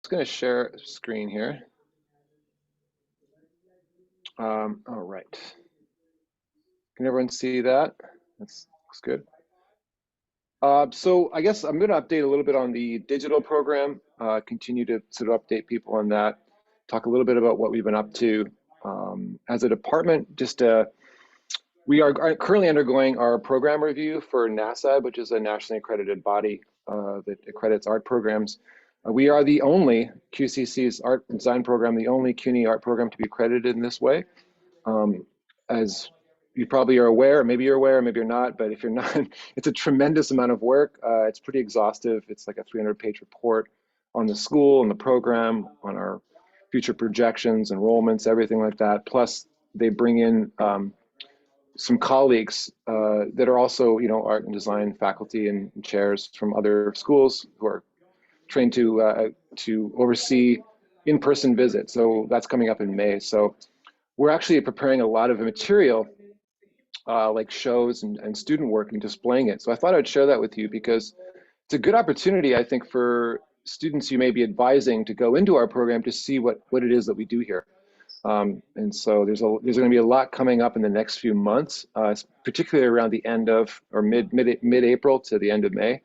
just going to share screen here. All right. Can everyone see that? That looks good. So I guess I'm going to update a little bit on the digital program, continue to sort of update people on that, talk a little bit about what we've been up to. As a department, we are currently undergoing our program review for NASA, which is a nationally accredited body that accredits art programs. We are the only QCC's art design program, the only CUNY art program to be accredited in this way. As you probably are aware, maybe you're aware, maybe you're not, but if you're not, it's a tremendous amount of work. It's pretty exhaustive. It's like a 300-page report on the school and the program, on our future projections, enrollments, everything like that. Plus, they bring in some colleagues that are also, art and design faculty and chairs from other schools who are trained to oversee in-person visits. So that's coming up in May. So we're actually preparing a lot of material, like shows and student work, and displaying it. So I thought I'd share that with you because it's a good opportunity, I think, for students you may be advising to go into our program to see what it is that we do here. And so there's going to be a lot coming up in the next few months, particularly around the end of, or mid-April to the end of May,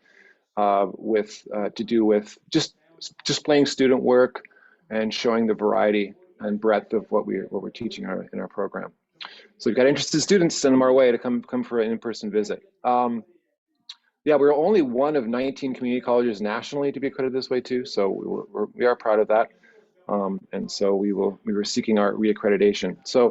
to do with just displaying student work and showing the variety and breadth of what we're teaching in our program. So we've got interested students, send them our way to come for an in-person visit. Yeah, we're only one of 19 community colleges nationally to be accredited this way too, so we are proud of that. And so we were seeking our reaccreditation. So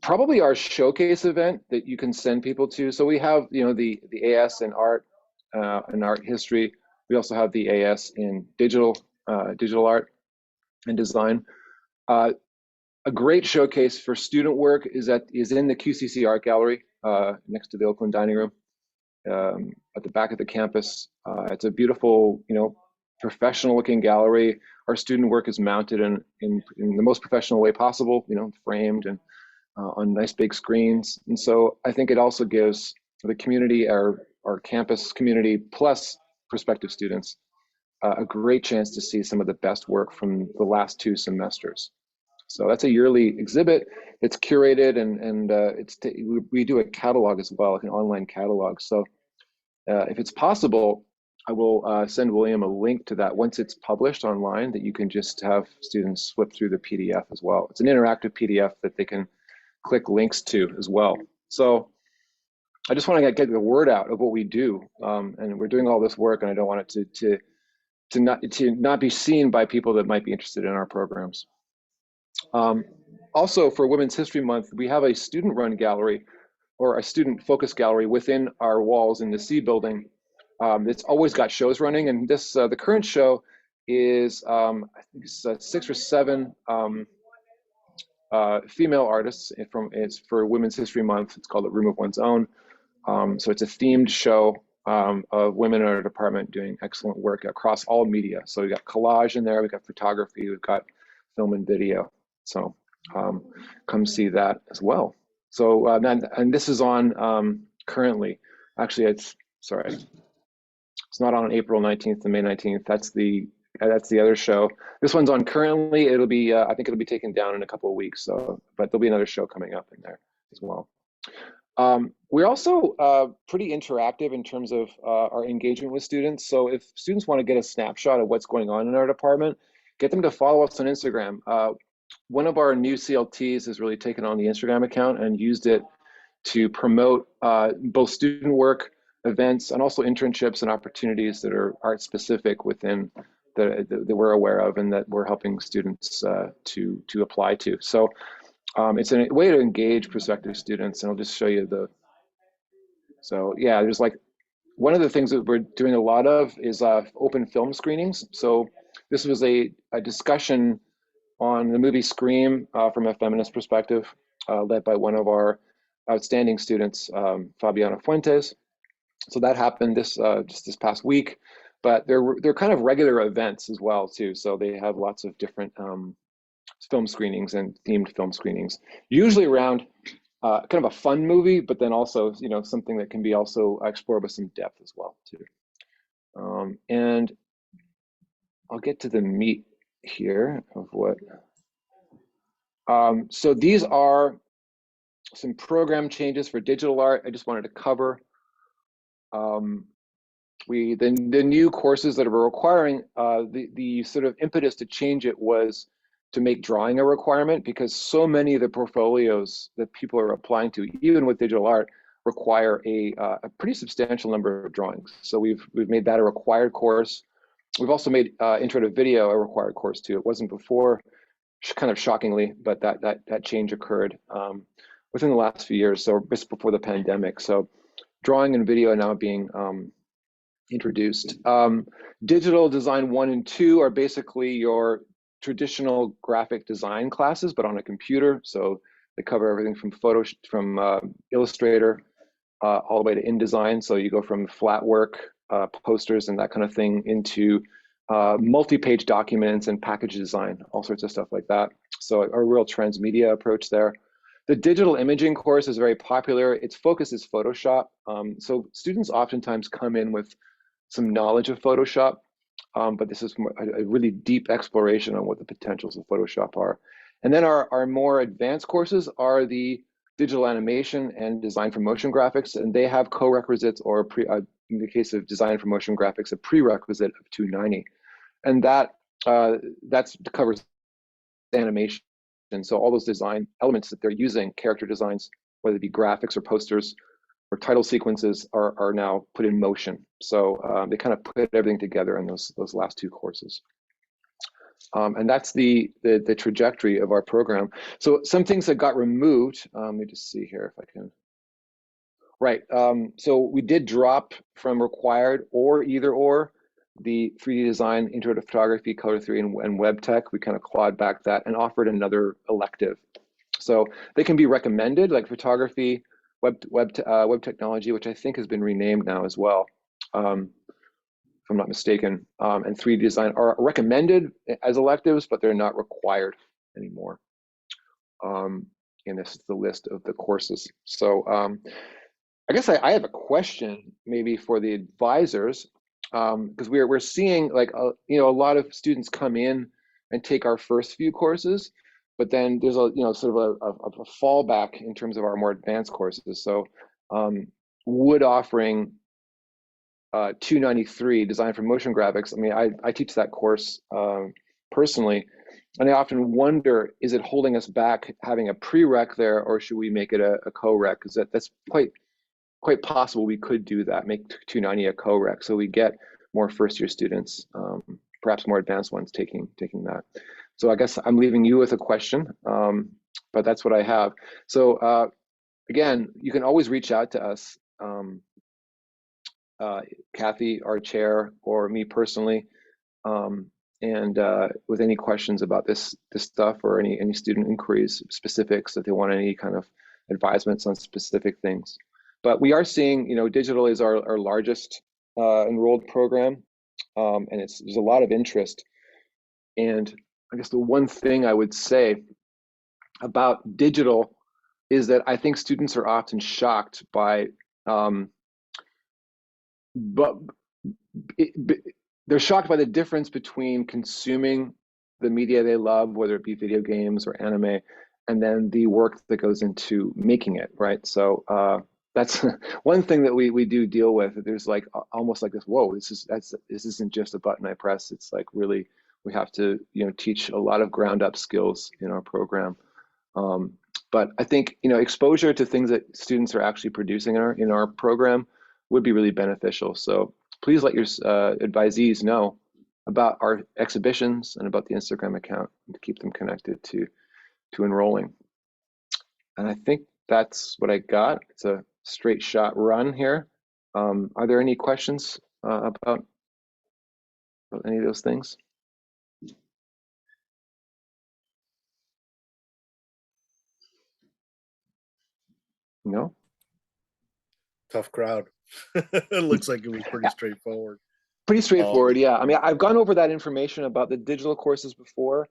probably our showcase event that you can send people to. So we have, the AS in art and art history. We also have the AS in digital art and design. A great showcase for student work is in the QCC Art Gallery next to the Oakland Dining Room at the back of the campus. It's a beautiful, professional-looking gallery. Our student work is mounted in the most professional way possible, framed and on nice big screens. And so I think it also gives the community, our campus community, plus prospective students, a great chance to see some of the best work from the last 2 semesters. So that's a yearly exhibit. It's curated, and we do a catalog as well, like an online catalog. So if it's possible, I will send William a link to that once it's published online, that you can just have students flip through the PDF as well. It's an interactive PDF that they can click links to as well. So I just want to get the word out of what we do, and we're doing all this work, and I don't want it to not be seen by people that might be interested in our programs. Also, for Women's History Month, we have a student-run gallery, or a student-focused gallery within our walls in the C building. It's always got shows running, and this the current show is I think it's 6 or 7 female artists it's for Women's History Month. It's called A Room of One's Own. So it's a themed show of women in our department doing excellent work across all media. So we've got collage in there, we've got photography, we've got film and video. So come see that as well. So and this is on currently. Actually, it's not on April 19th to May 19th. That's the other show. This one's on currently. It'll be I think it'll be taken down in a couple of weeks. So, but there'll be another show coming up in there as well. We're also pretty interactive in terms of our engagement with students. So if students want to get a snapshot of what's going on in our department, get them to follow us on Instagram. One of our new CLTs has really taken on the Instagram account and used it to promote both student work, events, and also internships and opportunities that are art specific within that we're aware of and that we're helping students to apply to. So it's a way to engage prospective students, and I'll just show you so yeah, there's like, one of the things that we're doing a lot of is open film screenings. So this was a discussion on the movie Scream from a feminist perspective, led by one of our outstanding students, Fabiana Fuentes. So that happened just this past week, but they're kind of regular events as well too. So they have lots of different film screenings and themed film screenings, usually around kind of a fun movie, but then also something that can be also explored with some depth as well too. And I'll get to the meat here of what. So these are some program changes for digital art I just wanted to cover. Um, the new courses that are requiring, the sort of impetus to change it was to make drawing a requirement, because so many of the portfolios that people are applying to, even with digital art, require a pretty substantial number of drawings. So we've made that a required course. We've also made intro to video a required course too. It wasn't before, kind of shockingly, but that change occurred within the last few years, so just before the pandemic. So drawing and video are now being introduced. Digital design 1 and 2 are basically your traditional graphic design classes, but on a computer. So they cover everything from Illustrator all the way to InDesign. So you go from flat work, posters and that kind of thing, into multi-page documents and package design, all sorts of stuff like that. So a real transmedia approach there. The digital imaging course is very popular. Its focus is Photoshop. So students oftentimes come in with some knowledge of Photoshop, but this is a really deep exploration on what the potentials of Photoshop are. And then our more advanced courses are the digital animation and design for motion graphics, and they have co-requisites, or in the case of design for motion graphics, a prerequisite of 290. And that covers animation. And so all those design elements that they're using, character designs, whether it be graphics or posters or title sequences, are now put in motion. So they kind of put everything together in those last two courses. And that's the trajectory of our program. So some things that got removed, let me just see here if I can. Right, so we did drop from required or either or the 3D design, intro to photography, color theory, and web tech. We kind of clawed back that and offered another elective. So they can be recommended, like photography, web technology, which I think has been renamed now as well, if I'm not mistaken, and 3D design are recommended as electives, but they're not required anymore. And this is the list of the courses. So I guess I have a question maybe for the advisors, because we're seeing like a lot of students come in and take our first few courses, but then there's a sort of a fallback in terms of our more advanced courses. So would offering 293 design for motion graphics, I mean, I teach that course personally, and I often wonder, is it holding us back having a prereq there, or should we make it a co-req? Because that's quite possible we could do that, make 290 a co-req, so we get more first-year students, perhaps more advanced ones taking that. So I guess I'm leaving you with a question, but that's what I have. So again, you can always reach out to us, Kathy, our chair, or me personally, and with any questions about this stuff, or any student inquiries, specifics, that they want any kind of advisements on specific things. But we are seeing, digital is our largest enrolled program, and there's a lot of interest. And I guess the one thing I would say about digital is that I think students are often shocked by, they're shocked by the difference between consuming the media they love, whether it be video games or anime, and then the work that goes into making it, right? So that's one thing that we do deal with. There's like almost like this, whoa, this isn't just a button I press. It's like really, we have to teach a lot of ground up skills in our program. But I think exposure to things that students are actually producing in our program would be really beneficial. So please let your advisees know about our exhibitions and about the Instagram account to keep them connected to enrolling. And I think that's what I got. It's a straight shot run here. Are there any questions about any of those things? No? Tough crowd. It looks like it was pretty straightforward. Pretty straightforward, yeah. I mean, I've gone over that information about the digital courses before.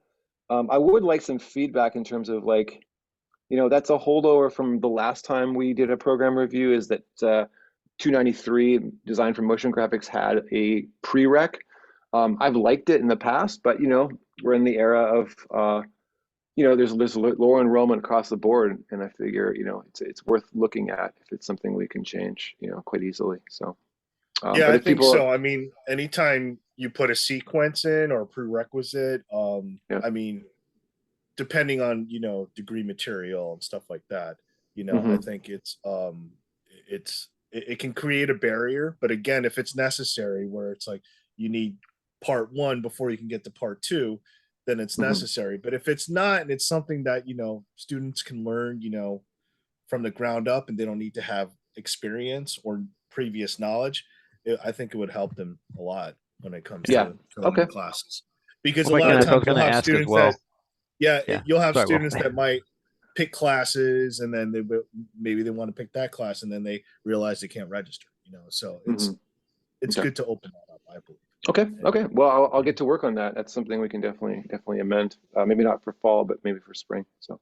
I would like some feedback in terms of like, that's a holdover from the last time we did a program review, is that 293 design for motion graphics had a prereq. I've liked it in the past, but we're in the era of there's lower enrollment across the board, and I figure it's worth looking at if it's something we can change quite easily. So, Yeah, but I if think people, so. I mean, anytime you put a sequence in or a prerequisite, yeah, I mean, depending on, degree material and stuff like that, I hmm think it can create a barrier. But again, if it's necessary, where it's like you need part one before you can get to part two, then it's hmm necessary. But if it's not, and it's something that, students can learn, from the ground up, and they don't need to have experience or previous knowledge, I think it would help them a lot when it comes yeah, to filling in okay, classes. Because a Well, lot of okay, I times was you'll going to have ask as students that, well. yeah, Yeah. you'll have Sorry, Will. students that might pick classes, and then maybe they want to pick that class, and then they realize they can't register. So hmm it's okay, good to open that up, I believe. okay, And okay. Well, I'll get to work on that. That's something we can definitely amend. Maybe not for fall, but maybe for spring. So,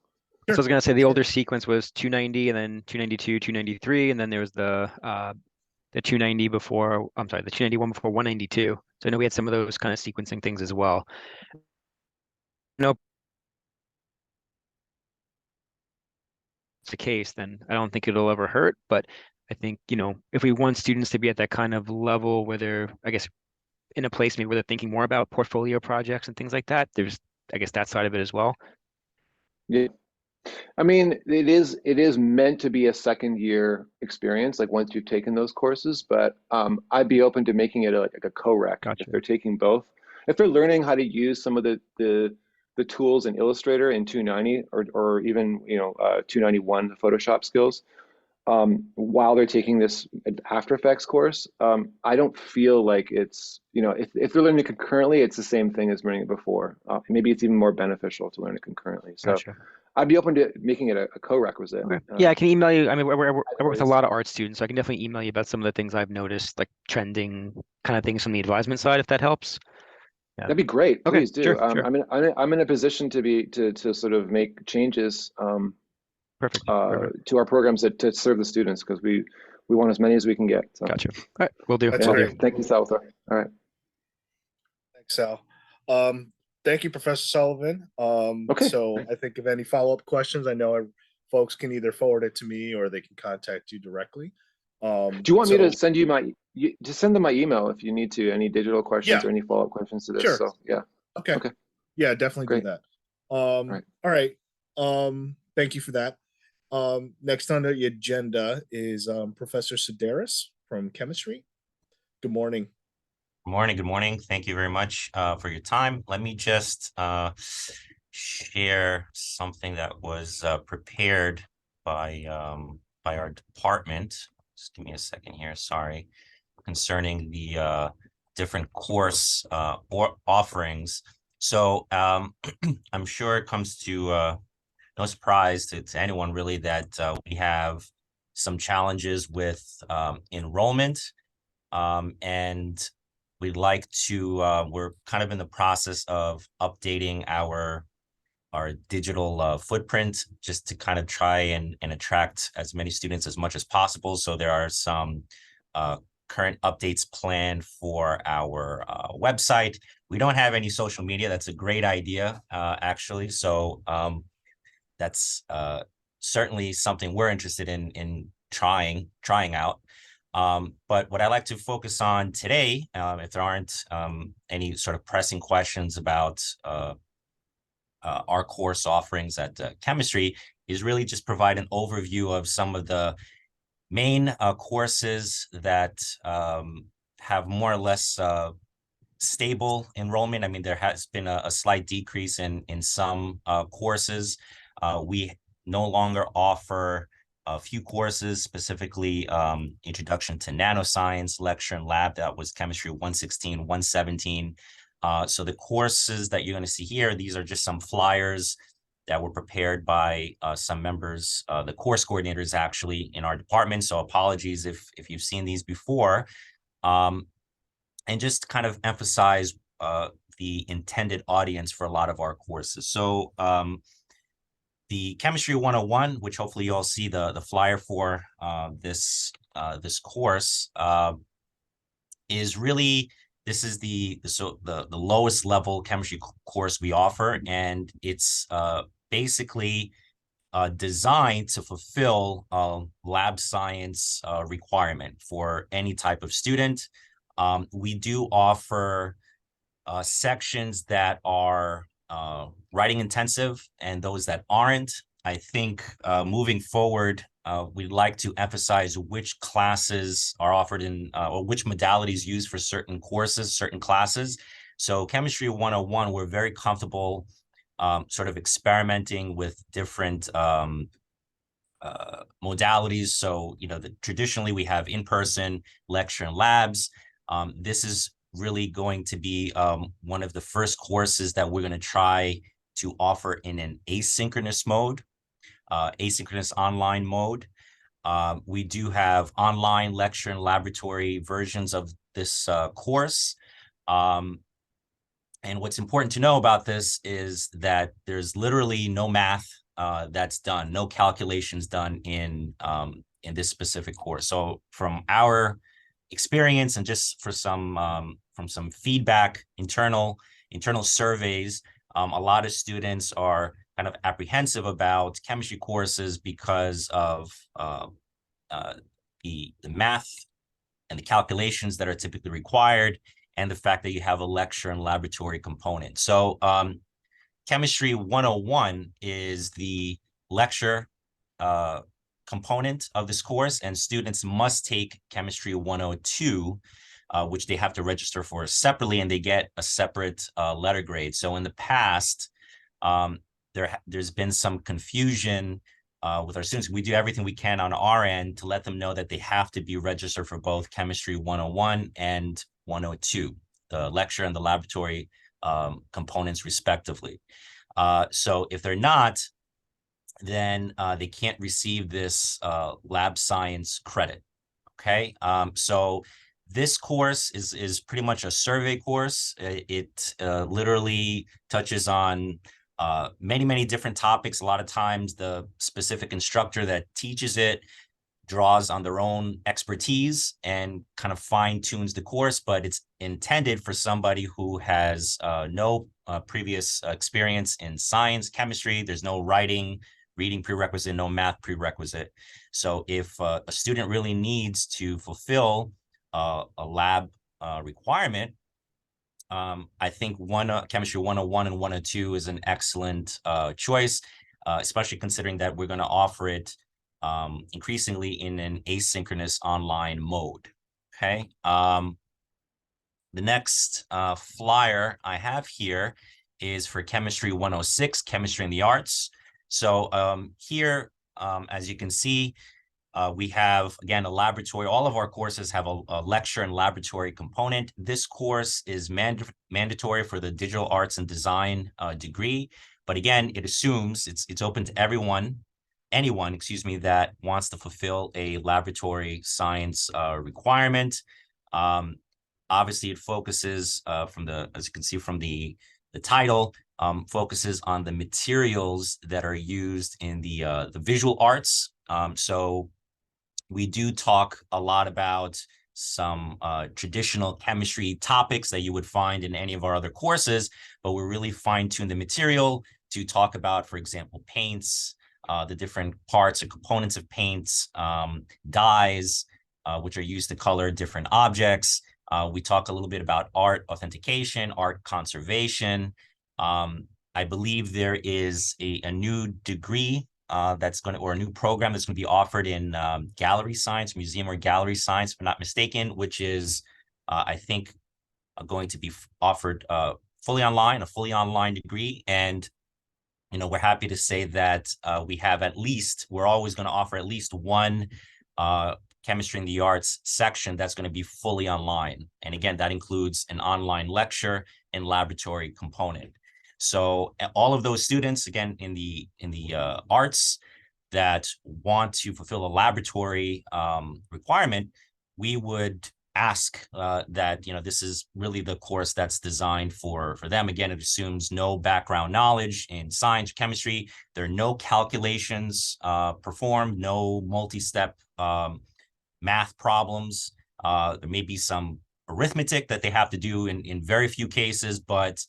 So I was sure, going to say the sure. older sequence was 290 and then 292, 293, and then there was the 290 before, I'm sorry, the 291 before 192. So I know we had some of those kind of sequencing things as well. No, it's the case, then I don't think it'll ever hurt. But I think, if we want students to be at that kind of level where they're, I guess, in a place maybe where they're thinking more about portfolio projects and things like that, there's, I guess, that side of it as well. yeah. I mean, it is meant to be a second year experience, like once you've taken those courses, but I'd be open to making it like a co-rec if Gotcha. they're taking both. If they're learning how to use some of the tools in Illustrator in 290 or even 291, the Photoshop skills, while they're taking this After Effects course, I don't feel like it's, if they're learning it concurrently, it's the same thing as learning it before. Maybe it's even more beneficial to learn it concurrently. So Gotcha. I'd be open to making it a co-requisite. Okay. Yeah, I can email you. I mean, I Either work with a ways. lot of art students, so I can definitely email you about some of the things I've noticed, like trending kind of things from the advisement side, if that helps. Yeah. That'd be great. Okay. Please do. Sure. Sure. I'm in a position to sort of make changes Perfect. Perfect. to our programs to serve the students because we want as many as we can get. So Gotcha. All right. We'll do. That's yeah, We'll do. great. thank you, Salvatore. All right. Thanks, Sal. Thank you, Professor Sullivan. Okay. So I think if any follow-up questions, I know folks can either forward it to me or they can contact you directly. Do you want me So to send to send them my email if you need to, any digital questions yeah, or any follow-up questions to this? sure. So yeah. Okay. Okay. Yeah, definitely do Great. that. All right. All right. Thank you for that. Next on the agenda is Professor Sedaris from chemistry. Good morning. Good morning. Good morning. Thank you very much for your time. Let me just share something that was prepared by our department. Just give me a second here. Sorry, concerning the different course or offerings. So I'm sure it comes to no surprise to anyone really that we have some challenges with enrollment. And we'd like to, we're kind of in the process of updating our digital footprint just to kind of try and attract as many students as much as possible. So there are some current updates planned for our website. We don't have any social media. That's a great idea, actually. So that's certainly something we're interested in trying out. But what I like to focus on today, if there aren't any sort of pressing questions about our course offerings at chemistry, is really just provide an overview of some of the main courses that have more or less stable enrollment. I mean, there has been a slight decrease in some courses. We no longer offer a few courses, specifically Introduction to Nanoscience, Lecture and Lab. That was Chemistry 116, 117. So the courses that you're going to see here, these are just some flyers that were prepared by some members, the course coordinators actually in our department. So apologies if you've seen these before. And just kind of emphasize the intended audience for a lot of our courses. So the Chemistry 101, which hopefully you all see the flyer for this course, is really, this is the lowest level chemistry course we offer, and it's basically designed to fulfill a lab science requirement for any type of student. We do offer sections that are writing intensive and those that aren't. I think moving forward, we'd like to emphasize which classes are offered in or which modalities used for certain courses, certain classes. So Chemistry 101, we're very comfortable sort of experimenting with different modalities. So, traditionally we have in-person lecture and labs. This is really going to be one of the first courses that we're going to try to offer in an asynchronous mode, asynchronous online mode. We do have online lecture and laboratory versions of this course. And what's important to know about this is that there's literally no math that's done, no calculations done in this specific course. So from our experience and just for from some feedback, internal surveys, a lot of students are kind of apprehensive about chemistry courses because of the math and the calculations that are typically required, and the fact that you have a lecture and laboratory component. So Chemistry 101 is the lecture component of this course, and students must take Chemistry 102, which they have to register for separately, and they get a separate letter grade. So in the past, there's been some confusion with our students. We do everything we can on our end to let them know that they have to be registered for both Chemistry 101 and 102, the lecture and the laboratory components respectively. So if they're not, then they can't receive this lab science credit. Okay, so this course is pretty much a survey course. It literally touches on many different topics. A lot of times the specific instructor that teaches it draws on their own expertise and kind of fine tunes the course, but it's intended for somebody who has no previous experience in science, chemistry. There's no reading prerequisite, no math prerequisite. So if a student really needs to fulfill a lab requirement, I think Chemistry 101 and 102 is an excellent choice, especially considering that we're going to offer it increasingly in an asynchronous online mode. Okay. The next flyer I have here is for Chemistry 106, Chemistry and the Arts. So here, as you can see, we have, again, a laboratory. All of our courses have a lecture and laboratory component. This course is mandatory for the digital arts and design degree. But again, it assumes it's open to anyone, excuse me, that wants to fulfill a laboratory science requirement. Obviously, it focuses as you can see from the title, focuses on the materials that are used in the visual arts. So we do talk a lot about some traditional chemistry topics that you would find in any of our other courses, but we're really fine-tune the material to talk about, for example, paints, the different parts and components of paints, dyes, which are used to color different objects. We talk a little bit about art authentication, art conservation. I believe there is a new degree or a new program that's going to be offered in gallery science, museum or gallery science, if I'm not mistaken, which is, I think, going to be offered a fully online degree. And we're happy to say that we're always going to offer at least one Chemistry and the Arts section that's going to be fully online. And again, that includes an online lecture and laboratory component. So all of those students, again, in the arts that want to fulfill a laboratory requirement, we would ask that this is really the course that's designed for them. Again, it assumes no background knowledge in science, chemistry. There are no calculations performed, no multi-step math problems. There may be some arithmetic that they have to do in very few cases, but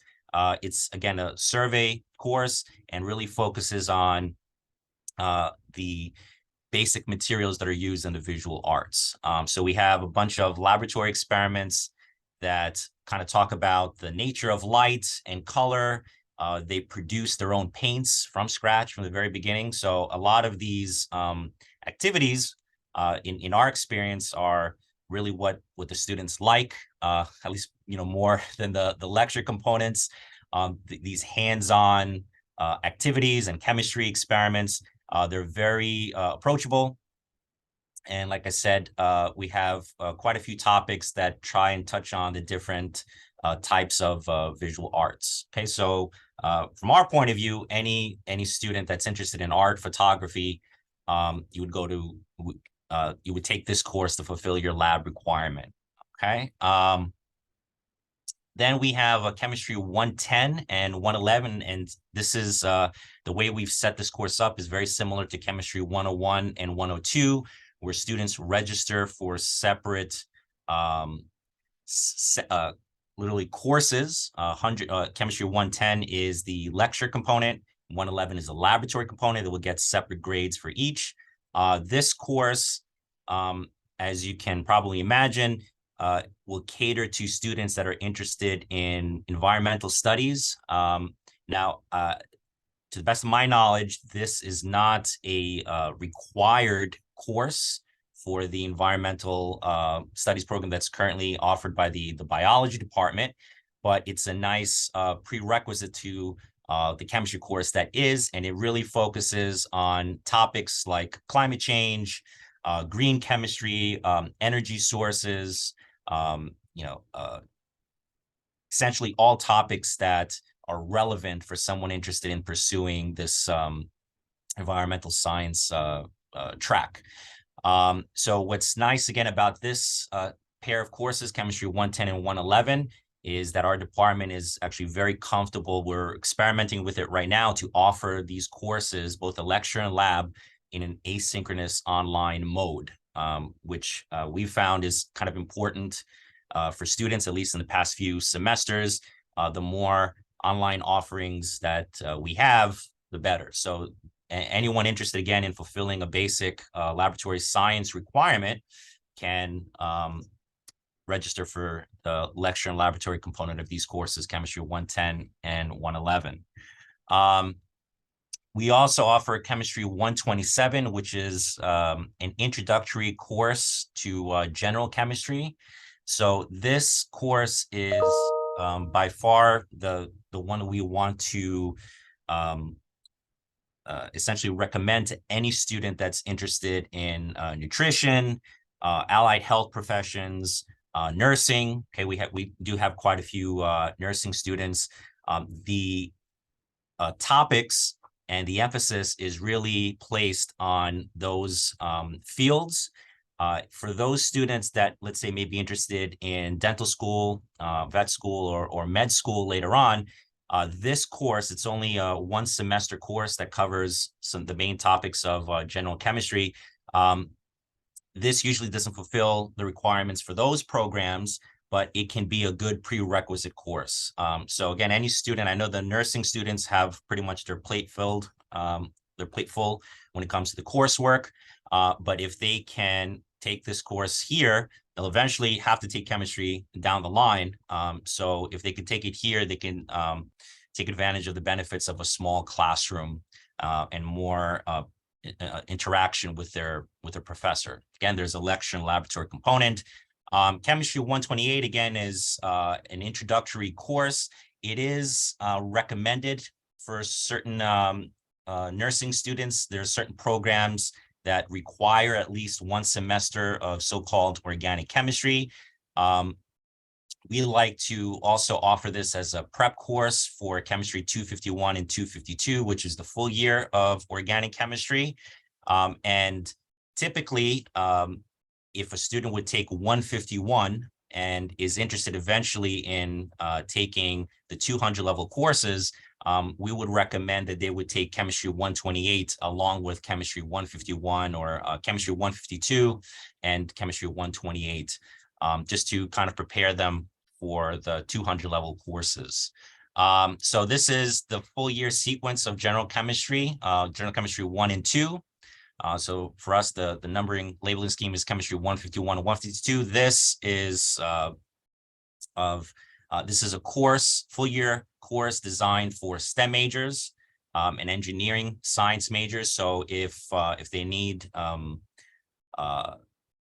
it's, again, a survey course and really focuses on the basic materials that are used in the visual arts. So we have a bunch of laboratory experiments that kind of talk about the nature of light and color. They produce their own paints from scratch from the very beginning. So a lot of these activities in our experience are really what the students like, at least, more than the lecture components. These hands-on activities and chemistry experiments, they're very approachable. And like I said, we have quite a few topics that try and touch on the different types of visual arts. Okay, so from our point of view, any student that's interested in art, photography, you would go to, you would take this course to fulfill your lab requirement. Okay. Then we have a chemistry 110 and 111, and this is the way we've set this course up is very similar to chemistry 101 and 102, where students register for separate literally courses. Chemistry 110 is the lecture component, 111 is a laboratory component that will get separate grades for each. This course, as you can probably imagine, will cater to students that are interested in environmental studies. Now, to the best of my knowledge, this is not a required course for the environmental studies program that's currently offered by the biology department, but it's a nice prerequisite to the chemistry course that is, and it really focuses on topics like climate change, green chemistry, energy sources, essentially all topics that are relevant for someone interested in pursuing this environmental science track. So what's nice again about this pair of courses, chemistry 110 and 111, is that our department is actually very comfortable. We're experimenting with it right now to offer these courses, both the lecture and lab, in an asynchronous online mode, which we found is kind of important for students, at least in the past few semesters. The more online offerings that we have, the better. So anyone interested, again, in fulfilling a basic laboratory science requirement can register for the lecture and laboratory component of these courses, chemistry 110 and 111. We also offer chemistry 127, which is an introductory course to general chemistry. So this course is by far the one we want to essentially recommend to any student that's interested in nutrition, allied health professions, nursing. Okay, we do have quite a few nursing students. The topics and the emphasis is really placed on those fields. For those students that, let's say, may be interested in dental school, vet school, or med school later on, this course, it's only a one semester course that covers the main topics of general chemistry. This usually doesn't fulfill the requirements for those programs, but it can be a good prerequisite course. So again, any student, I know the nursing students have pretty much their plate full when it comes to the coursework. But if they can take this course here, they'll eventually have to take chemistry down the line. So if they can take it here, they can take advantage of the benefits of a small classroom and more interaction with their professor. Again, there's a lecture and laboratory component. Chemistry 128, again, is an introductory course. It is recommended for certain nursing students. There are certain programs that require at least one semester of so-called organic chemistry. We like to also offer this as a prep course for chemistry 251 and 252, which is the full year of organic chemistry. And typically, if a student would take 151 and is interested eventually in taking the 200 level courses, we would recommend that they would take chemistry 128 along with chemistry 151 or chemistry 152 and chemistry 128. just to kind of prepare them for the 200 level courses. So this is the full year sequence of general chemistry 1 and 2. So for us, the numbering labeling scheme is chemistry 151 and 152. This is this is a course, full year course designed for STEM majors and engineering science majors. So if they need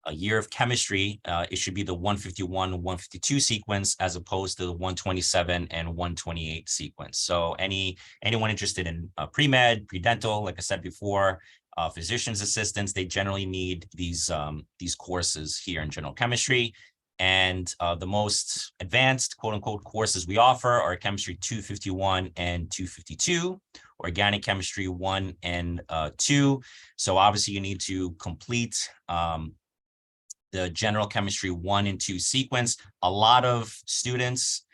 a year of chemistry, it should be the 151 and 152 sequence as opposed to the 127 and 128 sequence. So anyone interested in pre-med, pre-dental, like I said before, physician's assistants, they generally need these courses here in general chemistry. And the most advanced quote unquote courses we offer are chemistry 251 and 252, organic chemistry 1 and 2. So obviously you need to complete the general chemistry 1 and 2 sequence. A lot of students,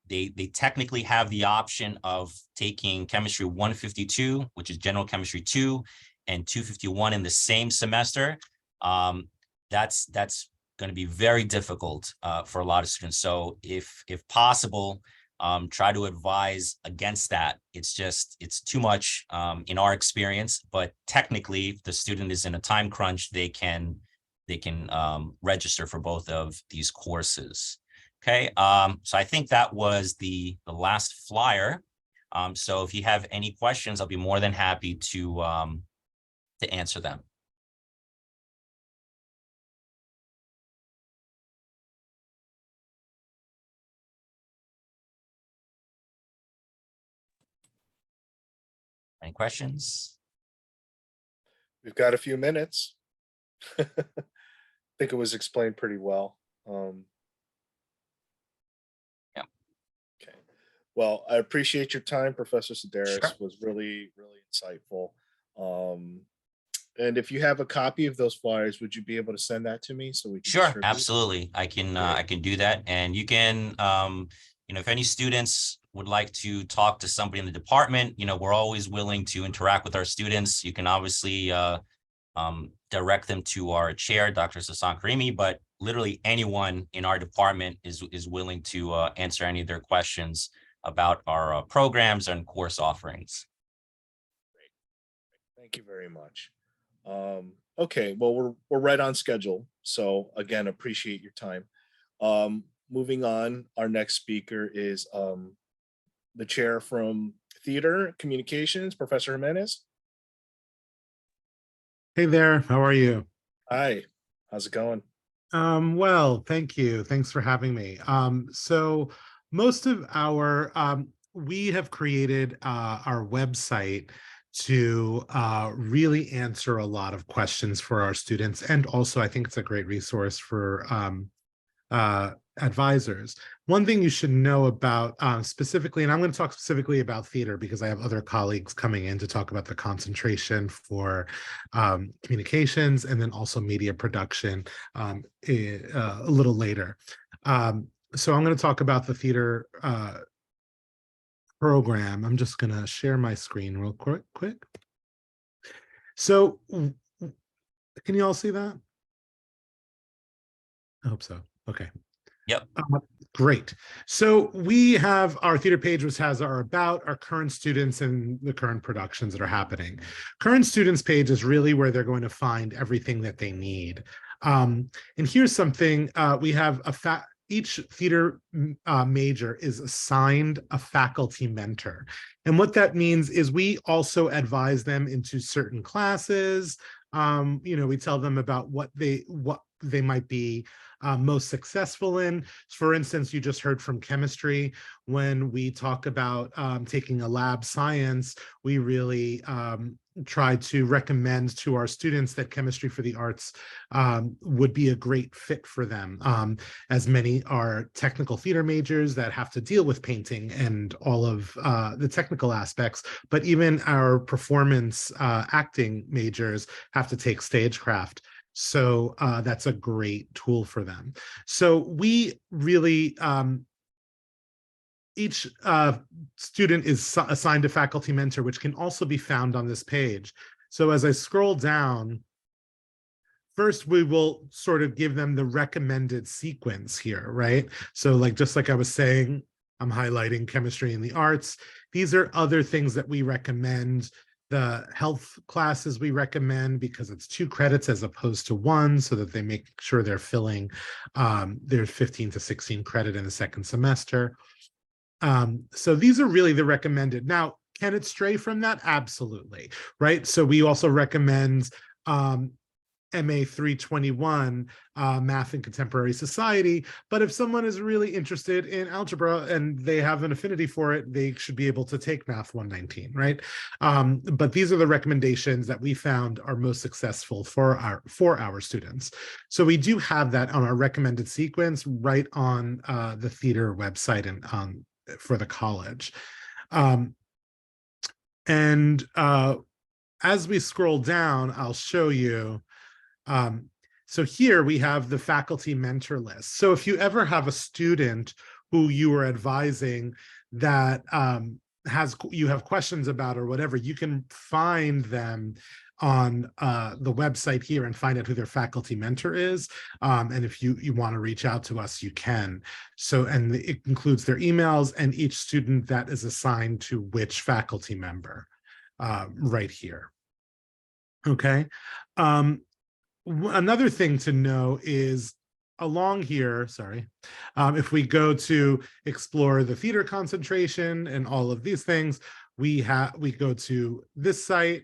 they technically have the option of taking chemistry 152, which is general chemistry 2, and 251 in the same semester. That's going to be very difficult for a lot of students. So if possible, try to advise against that. It's too much in our experience, but technically if the student is in a time crunch, they can register for both of these courses. Okay, so I think that was the last flyer. So if you have any questions, I'll be more than happy to answer them. Any questions? We've got a few minutes. I think it was explained pretty well. Yeah. Okay. Well, I appreciate your time, Professor Sedaris. Sure. Was really, really insightful. And if you have a copy of those flyers, would you be able to send that to me so we can Sure, distribute? absolutely. I can do that. And you can, if any students would like to talk to somebody in the department, we're always willing to interact with our students. You can obviously direct them to our chair, Dr. Sasan Karimi, but literally anyone in our department is willing to answer any of their questions about our programs and course offerings. Great. Thank you very much. Okay, well, we're right on schedule. So again, appreciate your time. Moving on, our next speaker is the chair from Theater Communications, Professor Jimenez. Hey there, how are you? Hi, how's it going? Well, thank you. Thanks for having me. So most of our, we have created our website to really answer a lot of questions for our students. And also, I think it's a great resource for advisors. One thing you should know about specifically, and I'm going to talk specifically about theater because I have other colleagues coming in to talk about the concentration for communications and then also media production a little later. So I'm going to talk about the theater program. I'm just going to share my screen real quick. So can you all see that? I hope so. Okay. Yep. Great. So we have our theater page, which has our about, our current students, and the current productions that are happening. Current students page is really where they're going to find everything that they need. And here's something, we have each theater major is assigned a faculty mentor. And what that means is we also advise them into certain classes. We tell them about what they might be most successful in. For instance, you just heard from chemistry. When we talk about taking a lab science, we really try to recommend to our students that chemistry for the arts would be a great fit for them, as many are technical theater majors that have to deal with painting and all of the technical aspects, but even our performance acting majors have to take stagecraft. So that's a great tool for them. So we really, each student is assigned a faculty mentor, which can also be found on this page. So as I scroll down, first we will sort of give them the recommended sequence here, right? So like, just like I was saying, I'm highlighting chemistry and the arts. These are other things that we recommend. The health classes we recommend because it's 2 credits as opposed to 1, so that they make sure they're filling their 15 to 16 credit in the second semester. So these are really the recommended. Now, can it stray from that? Absolutely, right? So we also recommend MA 321, Math and Contemporary Society. But if someone is really interested in algebra and they have an affinity for it, they should be able to take Math 119, right? But these are the recommendations that we found are most successful for our students. So we do have that on our recommended sequence right on the theater website and for the college. As we scroll down, I'll show you. So here we have the faculty mentor list. So if you ever have a student who you are advising that you have questions about or whatever, you can find them on the website here and find out who their faculty mentor is. And if you want to reach out to us, you can. So, and it includes their emails and each student that is assigned to which faculty member right here. Okay. Another thing to know is along here, sorry, if we go to explore the theater concentration and all of these things, we go to this site,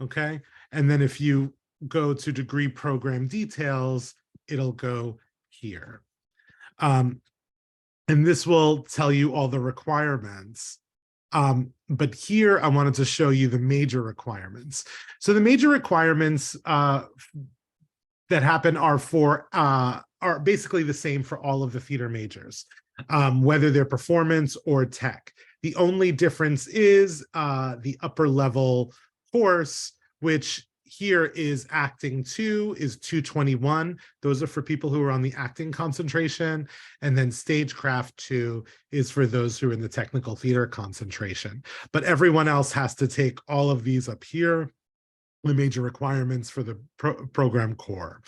okay? And then if you go to degree program details, it'll go here. And this will tell you all the requirements. But here I wanted to show you the major requirements. So the major requirements that happen are basically the same for all of the theater majors, whether they're performance or tech. The only difference is the upper level course, which here is acting 2 is 221. Those are for people who are on the acting concentration. And then stagecraft 2 is for those who are in the technical theater concentration. But everyone else has to take all of these up here, the major requirements for the program core.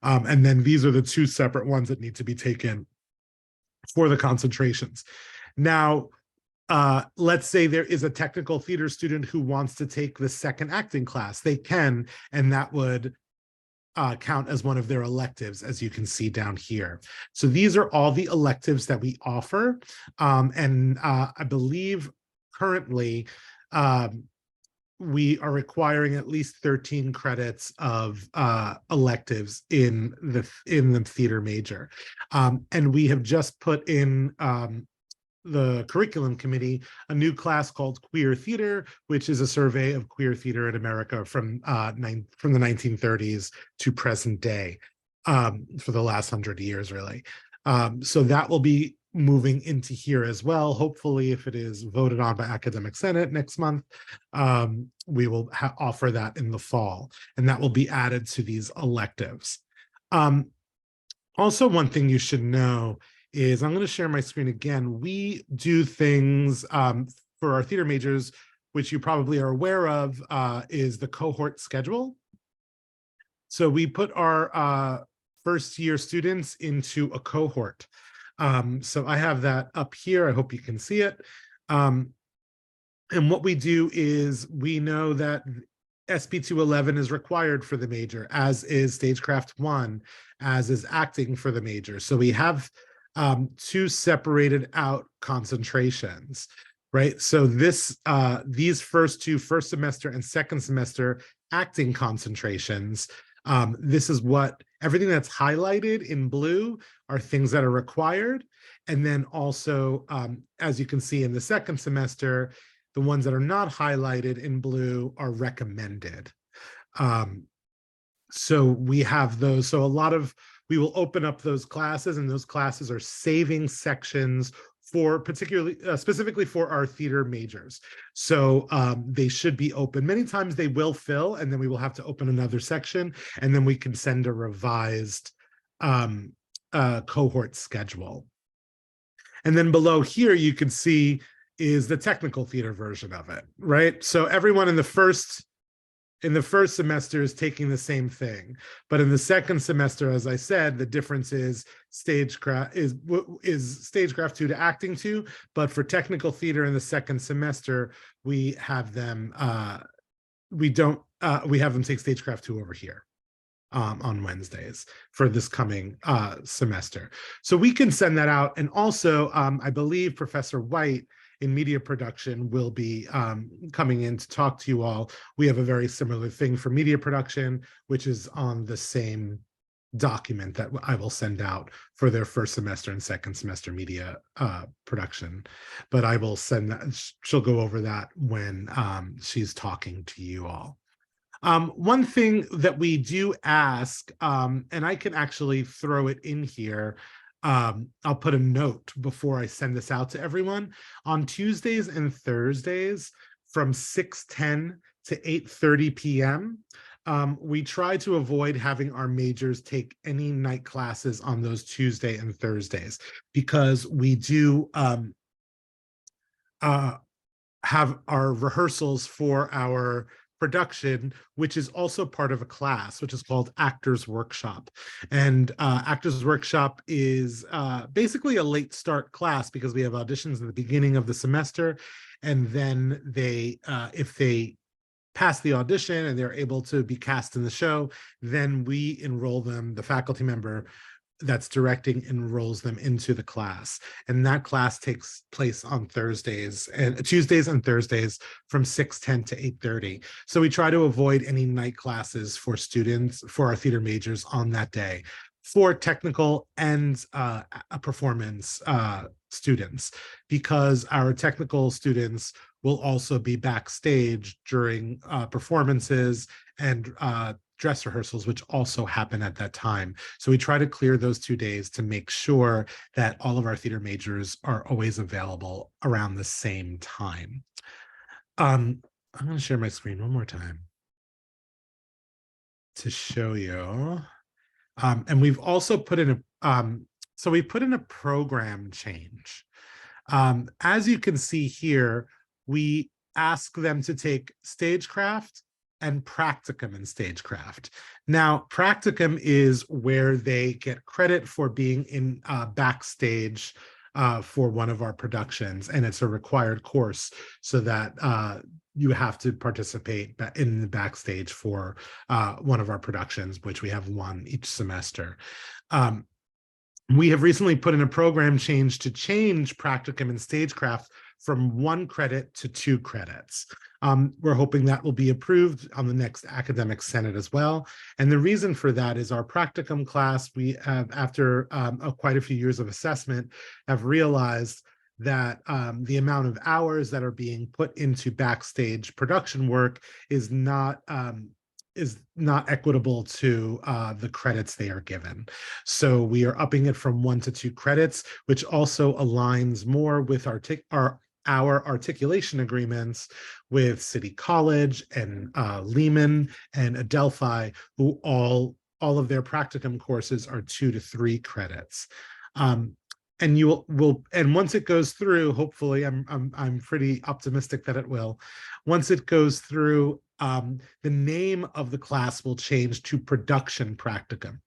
And then these are the 2 separate ones that need to be taken for the concentrations. Now, let's say there is a technical theater student who wants to take the second acting class. They can, and that would count as one of their electives, as you can see down here. So these are all the electives that we offer. And I believe currently we are requiring at least 13 credits of electives in the theater major. And we have just put in the curriculum committee a new class called Queer Theater, which is a survey of queer theater in America from the 1930s to present day, for the last 100 years, really. So that will be moving into here as well. Hopefully, if it is voted on by Academic Senate next month, we will offer that in the fall, and that will be added to these electives. Also, one thing you should know is, I'm going to share my screen again. We do things for our theater majors, which you probably are aware of, is the cohort schedule. So we put our first year students into a cohort. So I have that up here. I hope you can see it. And what we do is we know that SB 211 is required for the major, as is Stagecraft 1, as is acting for the major. So we have 2 separated out concentrations, right? So these first 2 first semester and second semester acting concentrations, this is what everything that's highlighted in blue are things that are required. And then also, as you can see in the second semester, the ones that are not highlighted in blue are recommended. So we have those. So we will open up those classes, and those classes are saving sections for specifically for our theater majors. So they should be open. Many times they will fill, and then we will have to open another section, and then we can send a revised cohort schedule. And then below here, you can see is the technical theater version of it, right? So everyone in the first in the first semester is taking the same thing, but in the second semester, as I said, the difference is stagecraft is stagecraft 2 to acting 2, but for technical theater in the second semester, we have them we have them take stagecraft 2 over here on Wednesdays for this coming semester. So we can send that out. And also, I believe Professor White in media production will be coming in to talk to you all. We have a very similar thing for media production, which is on the same document that I will send out for their first semester and second semester media production. But I will send that, she'll go over that when she's talking to you all. One thing that we do ask, and I can actually throw it in here, I'll put a note before I send this out to everyone. On Tuesdays and Thursdays from 6:10 to 8:30 p.m., we try to avoid having our majors take any night classes on those Tuesday and Thursdays, because we do have our rehearsals for our production, which is also part of a class, which is called Actors Workshop. And Actors Workshop is basically a late start class because we have auditions at the beginning of the semester. And then they, if they pass the audition and they're able to be cast in the show, then we enroll them, the faculty member that's directing enrolls them into the class. And that class takes place on Thursdays and Tuesdays and Thursdays from 6:10 to 8:30. So we try to avoid any night classes for students, for our theater majors on that day, for technical and performance students, because our technical students will also be backstage during performances and dress rehearsals, which also happen at that time. So we try to clear those 2 days to make sure that all of our theater majors are always available around the same time. I'm going to share my screen one more time to show you. And we've also put in so we put in a program change. As you can see here, we ask them to take stagecraft and practicum in stagecraft. Now, practicum is where they get credit for being in backstage for one of our productions, and it's a required course so that you have to participate in the backstage for one of our productions, which we have one each semester. We have recently put in a program change to change practicum and stagecraft from 1 credit to 2 credits. We're hoping that will be approved on the next academic senate as well. And the reason for that is our practicum class, we have, after quite a few years of assessment, have realized that the amount of hours that are being put into backstage production work is not equitable to the credits they are given. So we are upping it from 1 to 2 credits, which also aligns more with our articulation agreements with City College and Lehman and Adelphi, who all of their practicum courses are 2 to 3 credits. And you will, and once it goes through, hopefully, I'm pretty optimistic that it will. Once it goes through, the name of the class will change to production practicum.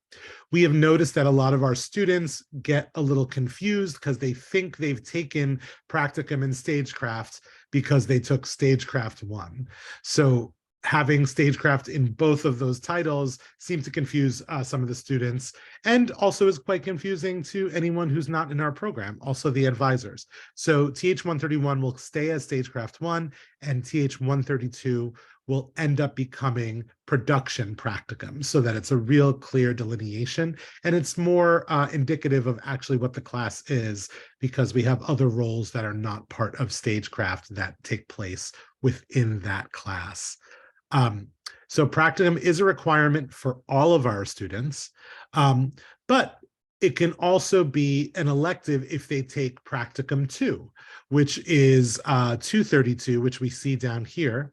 We have noticed that a lot of our students get a little confused because they think they've taken practicum and stagecraft because they took stagecraft 1. So having stagecraft in both of those titles seemed to confuse some of the students, and also is quite confusing to anyone who's not in our program, also the advisors. So TH-131 will stay as stagecraft 1, and TH-132 will end up becoming production practicum, so that it's a real clear delineation, and it's more indicative of actually what the class is, because we have other roles that are not part of stagecraft that take place within that class. So practicum is a requirement for all of our students, but it can also be an elective if they take practicum 2, which is 232, which we see down here.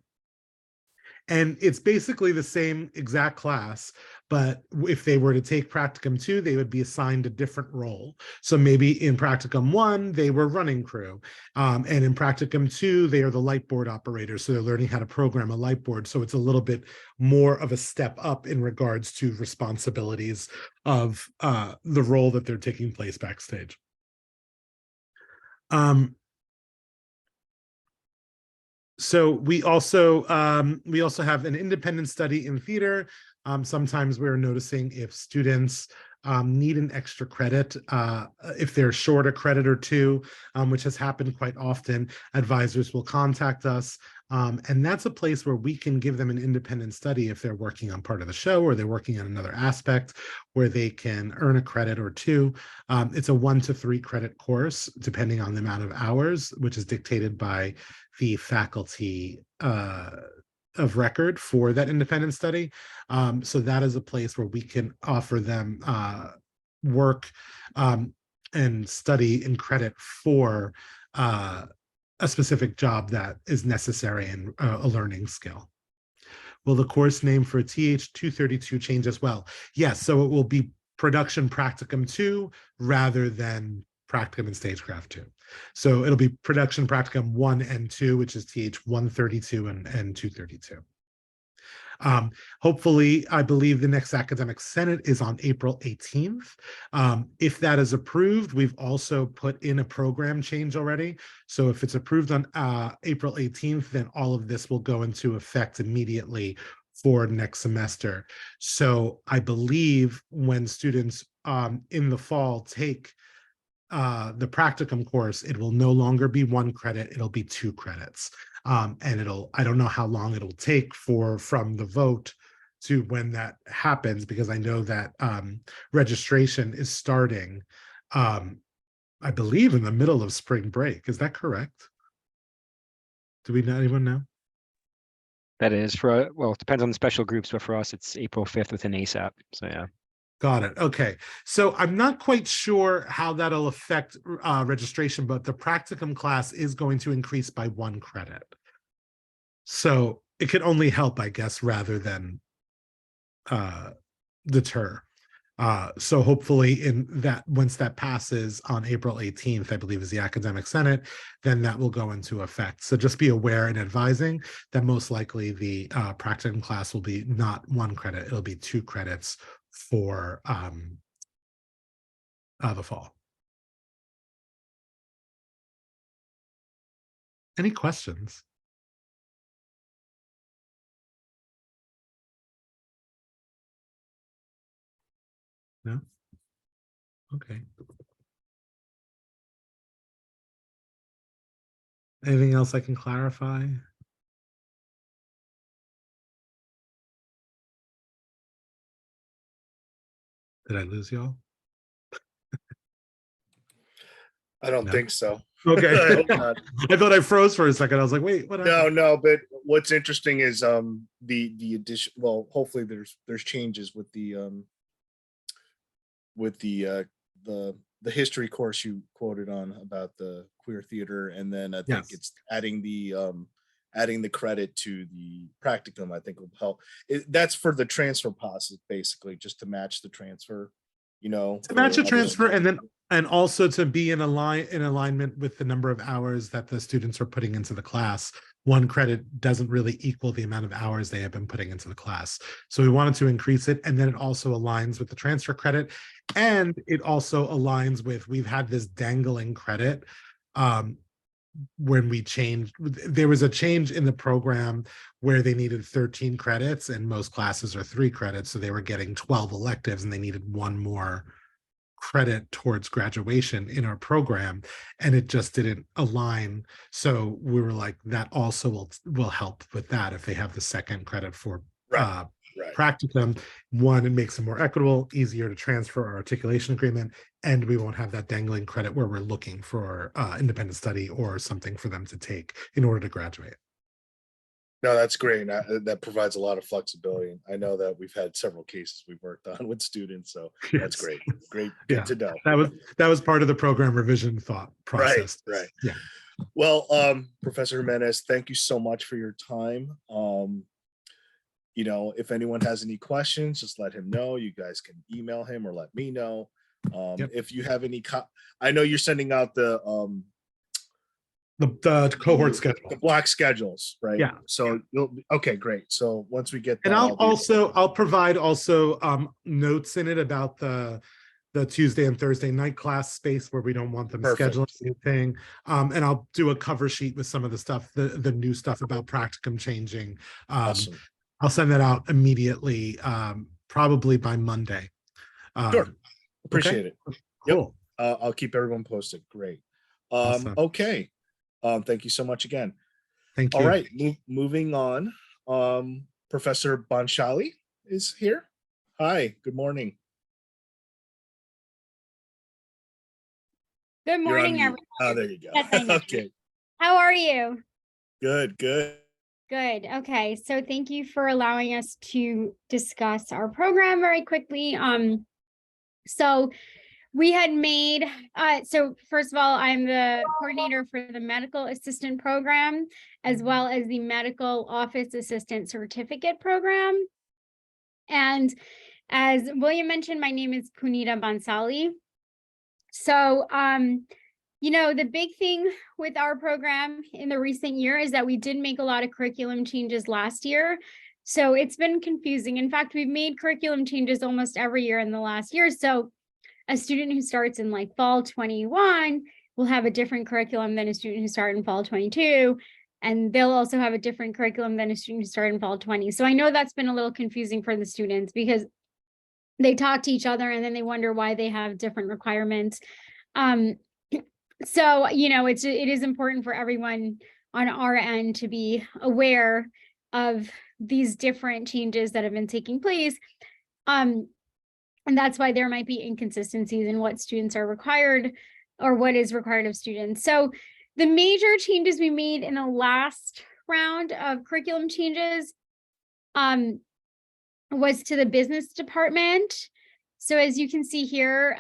And it's basically the same exact class, but if they were to take practicum 2, they would be assigned a different role. So maybe in practicum 1, they were running crew. And in practicum 2, they are the light board operators. So they're learning how to program a light board. So it's a little bit more of a step up in regards to responsibilities of the role that they're taking place backstage. So we also have an independent study in theater. Sometimes we're noticing if students need an extra credit, if they're short a credit or two, which has happened quite often, advisors will contact us. And that's a place where we can give them an independent study if they're working on part of the show or they're working on another aspect where they can earn a credit or two. It's a 1 to 3 credit course, depending on the amount of hours, which is dictated by the faculty of record for that independent study. So that is a place where we can offer them work and study and credit for a specific job that is necessary and a learning skill. Will the course name for TH 232 change as well? Yes, so it will be Production Practicum 2 rather than Practicum and Stagecraft 2. So it'll be Production Practicum 1 and 2, which is TH 132 and 232. Hopefully, I believe the next academic senate is on April 18th. If that is approved, we've also put in a program change already. So if it's approved on April 18th, then all of this will go into effect immediately for next semester. So I believe when students in the fall take the practicum course, it will no longer be 1 credit, it'll be 2 credits. And I don't know how long it'll take from the vote to when that happens, because I know that registration is starting, I believe, in the middle of spring break. Is that correct? Do we know, anyone know? That is for, well, it depends on the special groups, but for us, it's April 5th with an ASAP. So yeah. Got it. Okay. So I'm not quite sure how that'll affect registration, but the practicum class is going to increase by 1 credit. So it could only help, I guess, rather than deter. So hopefully once that passes on April 18th, I believe is the academic senate, then that will go into effect. So just be aware and advising that most likely the practicum class will be not 1 credit, it'll be 2 credits for the fall. Any questions? No? Okay. Anything else I can clarify? Did I lose y'all? I don't No? think so. Okay. I hope not. I thought I froze for a second. I was like, wait, what happened? No, but what's interesting is the addition, well, hopefully there's changes with the history course you quoted on about the queer theater, and then I think Yes. it's adding the credit to the practicum. I think will help. That's for the transfer process, basically, just to match the transfer, To match for a other transfer, students. and also to be in alignment with the number of hours that the students are putting into the class. 1 credit doesn't really equal the amount of hours they have been putting into the class. So we wanted to increase it, and then it also aligns with the transfer credit, and it also aligns with, we've had this dangling credit when we changed, there was a change in the program where they needed 13 credits and most classes are 3 credits. So they were getting 12 electives and they needed 1 more credit towards graduation in our program, and it just didn't align. So we were like, that also will help with that if they have the 2nd credit for Right. practicum. 1, it makes it more equitable, easier to transfer our articulation agreement, and we won't have that dangling credit where we're looking for independent study or something for them to take in order to graduate. No, that's great. That provides a lot of flexibility. I know that we've had several cases we've worked on with students, so that's great. Great, good to know. That was part of the program revision thought process. Right. Yeah. Well, Professor Jimenez, thank you so much for your time. you know, if anyone has any questions, just let him know. You guys can email him or let me know. Yep. If you have any, I know you're sending out the cohort schedule. the block schedules, right? Yeah. So you'll okay, great. So once we get that, And I'll provide also notes in it about the Tuesday and Thursday night class space where we don't want them Perfect. scheduling anything. And I'll do a cover sheet with some of the stuff, the new stuff about practicum changing. Awesome. I'll send that out immediately, probably by Monday. Sure. Appreciate it. Cool. Yep. I'll keep everyone posted. Great. Awesome. Okay. Thank you so much again. Thank you. All right, moving on. Professor Bonshali is here. Hi, good morning. Good morning, You're on everyone. mute. Oh, there you go. Yes, I know. Okay, How are you? good. Good. Okay. So thank you for allowing us to discuss our program very quickly. So we had made, so first of all, I'm the coordinator for the medical assistant program, as well as the medical office assistant certificate program. And as William mentioned, my name is Punita Bansali. So, you know, the big thing with our program in the recent year is that we did make a lot of curriculum changes last year. So it's been confusing. In fact, we've made curriculum changes almost every year in the last year. So a student who starts in like fall 21 will have a different curriculum than a student who started in fall 22. And they'll also have a different curriculum than a student who started in fall 20. So I know that's been a little confusing for the students because they talk to each other and then they wonder why they have different requirements. So, you know, it is important for everyone on our end to be aware of these different changes that have been taking place. And that's why there might be inconsistencies in what students are required or what is required of students. So the major changes we made in the last round of curriculum changes was to the business department. So as you can see here,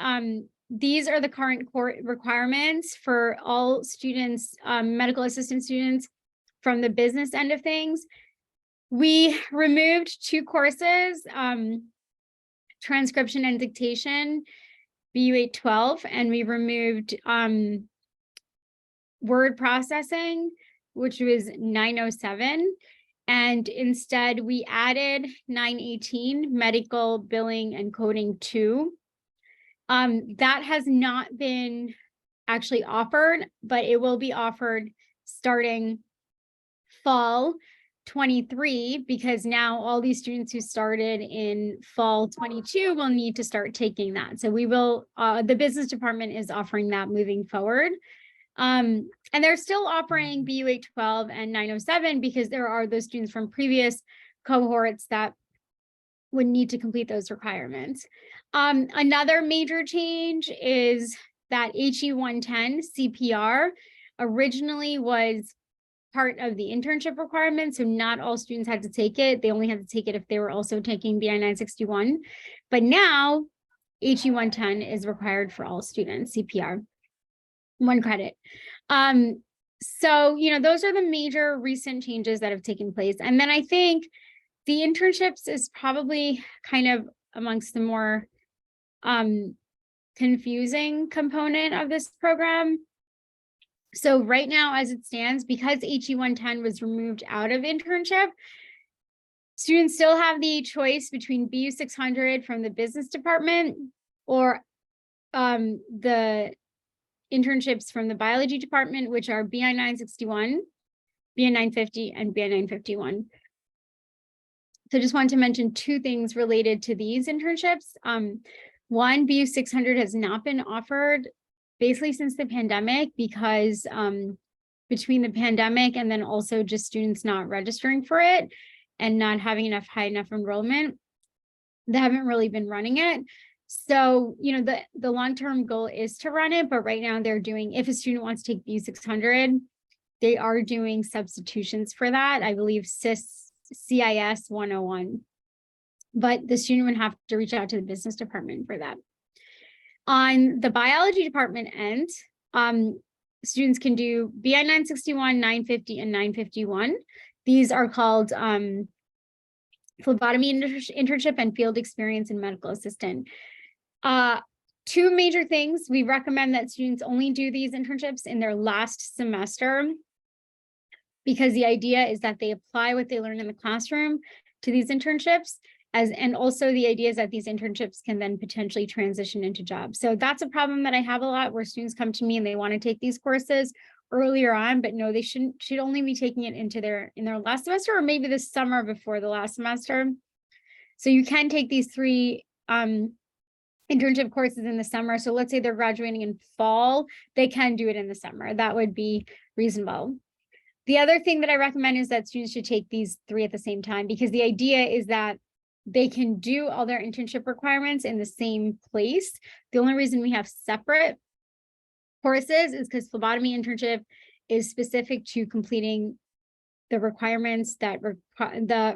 these are the current core requirements for all students, medical assistant students from the business end of things. We removed 2 courses, transcription and dictation, BU 812, and we removed word processing, which was 907. And instead we added 918, medical billing and coding 2. That has not been actually offered, but it will be offered starting fall 23, because now all these students who started in fall 22 will need to start taking that. So we will, the business department is offering that moving forward. And they're still offering BU 812 and 907 because there are those students from previous cohorts that would need to complete those requirements. Another major change is that HE 110 CPR originally was part of the internship requirement. So not all students had to take it. They only had to take it if they were also taking BI 961. But now HE 110 is required for all students, CPR, 1 credit. So, you know, those are the major recent changes that have taken place. And then I think the internships is probably kind of amongst the more confusing component of this program. So right now, as it stands, because HE 110 was removed out of internship, students still have the choice between BU 600 from the business department or the internships from the biology department, which are BI 961, BI 950, and BI 951. So I just wanted to mention 2 things related to these internships. One, BU 600 has not been offered basically since the pandemic because between the pandemic and then also just students not registering for it and not having high enough enrollment, they haven't really been running it. So, you know, the long-term goal is to run it, but right now they're doing, if a student wants to take BU 600, they are doing substitutions for that. I believe CIS 101, but the student would have to reach out to the business department for that. On the biology department end, students can do BI 961, 950, and 951. These are called phlebotomy internship and field experience in medical assistant. Two major things. We recommend that students only do these internships in their last semester, because the idea is that they apply what they learn in the classroom to these internships, and also the idea is that these internships can then potentially transition into jobs. So that's a problem that I have a lot, where students come to me and they want to take these courses earlier on, but no, they should only be taking it in their last semester, or maybe the summer before the last semester. So you can take these 3 internship courses in the summer. So let's say they're graduating in fall, they can do it in the summer. That would be reasonable. The other thing that I recommend is that students should take these 3 at the same time, because the idea is that they can do all their internship requirements in the same place. The only reason we have separate courses is because phlebotomy internship is specific to completing the requirements that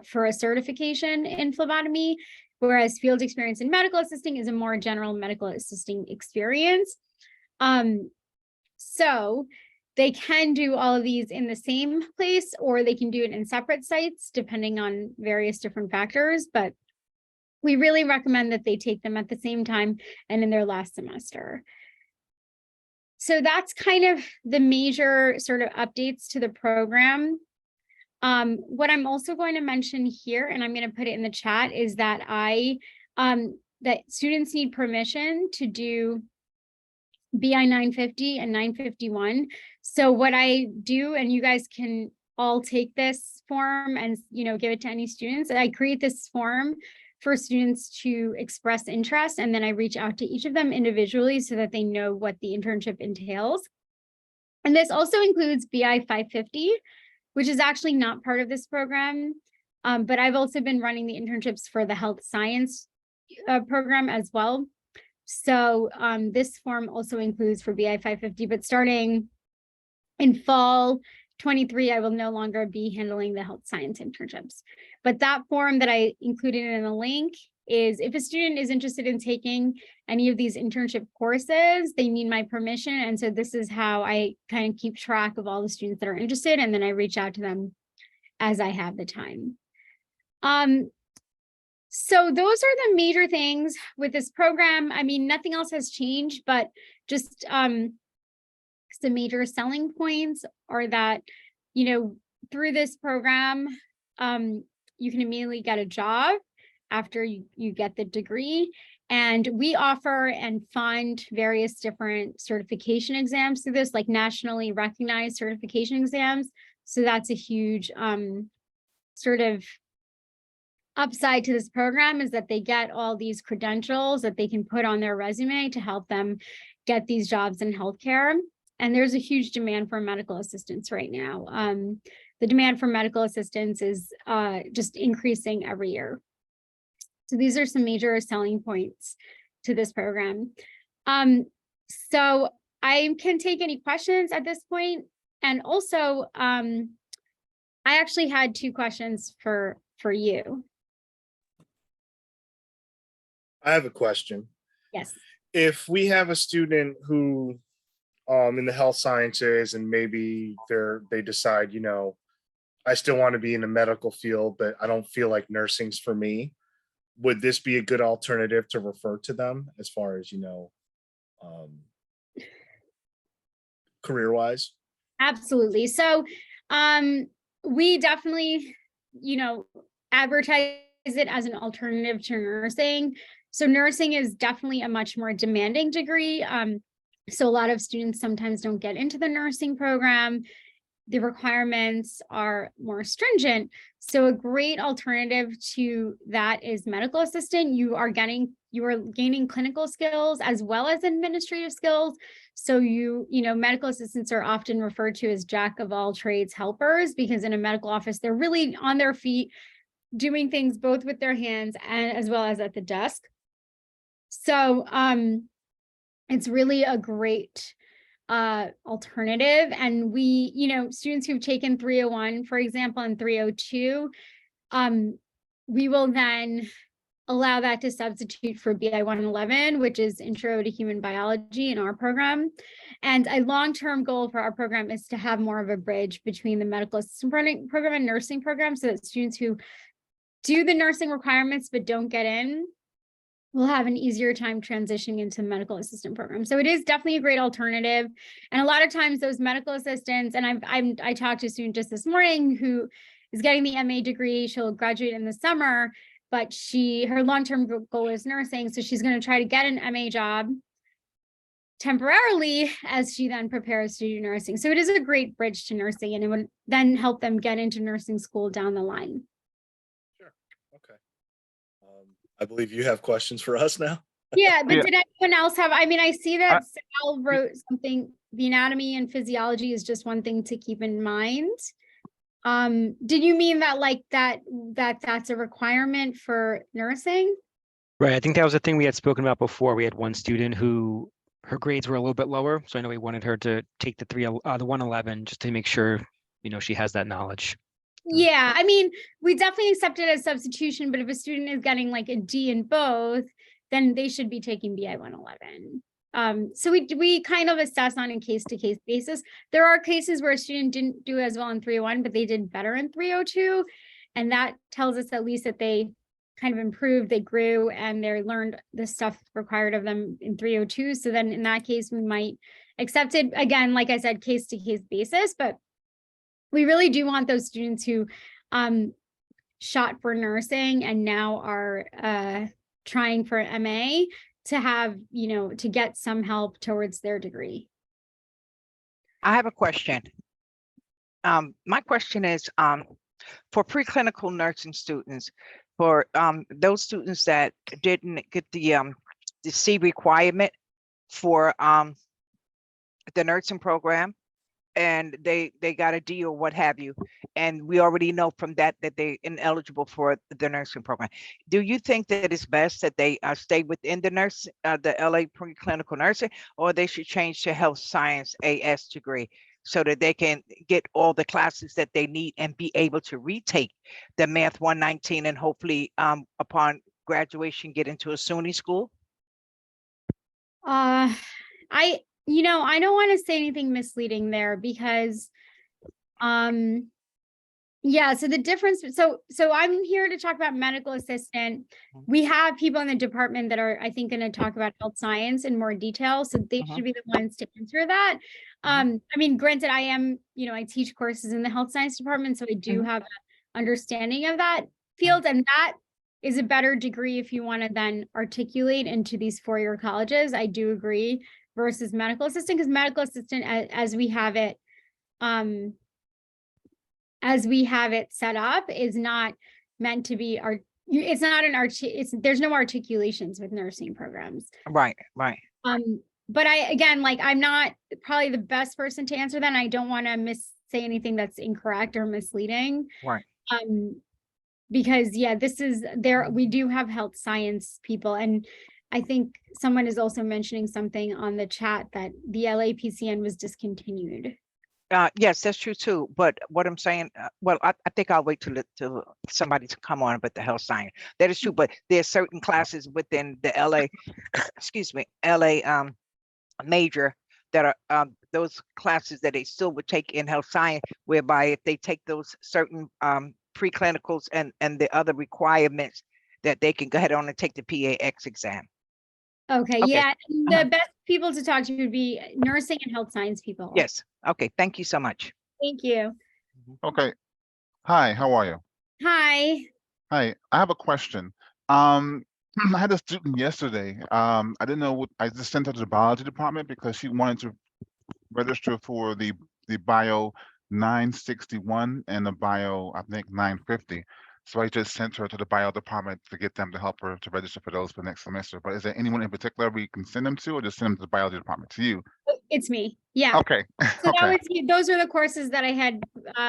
for a certification in phlebotomy, whereas field experience in medical assisting is a more general medical assisting experience. So they can do all of these in the same place, or they can do it in separate sites, depending on various different factors. But we really recommend that they take them at the same time and in their last semester. So that's kind of the major sort of updates to the program. What I'm also going to mention here, and I'm going to put it in the chat, is that that students need permission to do BI 950 and 951. So what I do, and you guys can all take this form and give it to any students, I create this form for students to express interest, and then I reach out to each of them individually so that they know what the internship entails. And this also includes BI 550, which is actually not part of this program, but I've also been running the internships for the health science program as well. So this form also includes for BI 550, but starting in fall 23, I will no longer be handling the health science internships. But that form that I included in the link is, if a student is interested in taking any of these internship courses, they need my permission. And so this is how I kind of keep track of all the students that are interested, and then I reach out to them as I have the time. So those are the major things with this program. I mean, nothing else has changed, but just some major selling points are that, through this program, you can immediately get a job after you get the degree. And we offer and fund various different certification exams through this, like nationally recognized certification exams. So that's a huge sort of upside to this program, is that they get all these credentials that they can put on their resume to help them get these jobs in healthcare. And there's a huge demand for medical assistants right now. The demand for medical assistants is just increasing every year. So these are some major selling points to this program. So I can take any questions at this point. And also, I actually had 2 questions for you. I have a question. Yes. If we have a student who in the health sciences, and maybe they decide, I still want to be in the medical field, but I don't feel like nursing's for me, would this be a good alternative to refer to them as far as, career-wise? Absolutely. So we definitely, advertise it as an alternative to nursing. So nursing is definitely a much more demanding degree. So a lot of students sometimes don't get into the nursing program. The requirements are more stringent. So a great alternative to that is medical assistant. You are gaining clinical skills as well as administrative skills. So medical assistants are often referred to as jack of all trades helpers, because in a medical office, they're really on their feet doing things both with their hands and as well as at the desk. So it's really a great alternative. And we, students who've taken 301, for example, and 302, we will then allow that to substitute for BI 111, which is Intro to Human Biology in our program. And a long-term goal for our program is to have more of a bridge between the medical assistant program and nursing program, so that students who do the nursing requirements but don't get in will have an easier time transitioning into the medical assistant program. So it is definitely a great alternative. And a lot of times those medical assistants, and I talked to a student just this morning who is getting the MA degree. She'll graduate in the summer, but her long-term goal is nursing. So she's going to try to get an MA job temporarily as she then prepares to do nursing. So it is a great bridge to nursing, and it would then help them get into nursing school down the line. Sure. Okay. I believe you have questions for us now. Yeah, but Yeah. did anyone else have, I mean, I see that Sal wrote something, the anatomy and physiology is just one thing to keep in mind. Did you mean that like that's a requirement for nursing? Right. I think that was the thing we had spoken about before. We had one student who her grades were a little bit lower. So I know we wanted her to take the 111 just to make sure, she has that knowledge. Yeah, I mean, we definitely accept it as substitution, but if a student is getting like a D in both, then they should be taking BI 111. So we kind of assess on a case-to-case basis. There are cases where a student didn't do as well in 301, but they did better in 302. And that tells us at least that they kind of improved, they grew, and they learned the stuff required of them in 302. So then in that case, we might accept it, again, like I said, case-to-case basis, but we really do want those students who shot for nursing and now are trying for MA to have, to get some help towards their degree. I have a question. My question is for preclinical nursing students, for those students that didn't get the C requirement for the nursing program, and they got a D or what have you, and we already know from that they're ineligible for the nursing program. Do you think that it's best that they stay within the LA preclinical nursing, or they should change to health science AS degree so that they can get all the classes that they need and be able to retake the Math 119 and hopefully upon graduation get into a SUNY school? I don't want to say anything misleading there because, yeah, so the difference, so I'm here to talk about medical assistant. We have people in the department that are, I think, going to talk about health science in more detail. So they should be the ones to answer that. I mean, granted, I am, I teach courses in the health science department, so I do have an understanding of that field, and that is a better degree if you want to then articulate into these four-year colleges. I do agree. Versus medical assistant, because medical assistant, as we have it set up, is not meant to be it's not there's no articulations with nursing programs. Right. But I'm not probably the best person to answer that, and I don't want to say anything that's incorrect or misleading. Right. Because we do have health science people, and I think someone is also mentioning something on the chat that the LAPCN was discontinued. Yes, that's true too. But what I'm saying, I think I'll wait till somebody to come on with the health science. That is true, but there are certain classes within the LA, LA major that are those classes that they still would take in health science, whereby if they take those certain preclinicals and the other requirements, that they can go ahead on and take the PAX exam. Okay, yeah, the best people to talk to would be nursing and health science people. Yes. Okay, thank you so much. Thank you. Okay. Hi, how are you? Hi. Hi, I have a question. I had a student yesterday. I didn't know what, I just sent her to the biology department because she wanted to register for the bio 961 and the bio, I think 950. So I just sent her to the bio department to get them to help her to register for those for next semester. But is there anyone in particular we can send them to, or just send them to the biology department, to you? It's me. Yeah. Okay. So that was, those are the courses that I had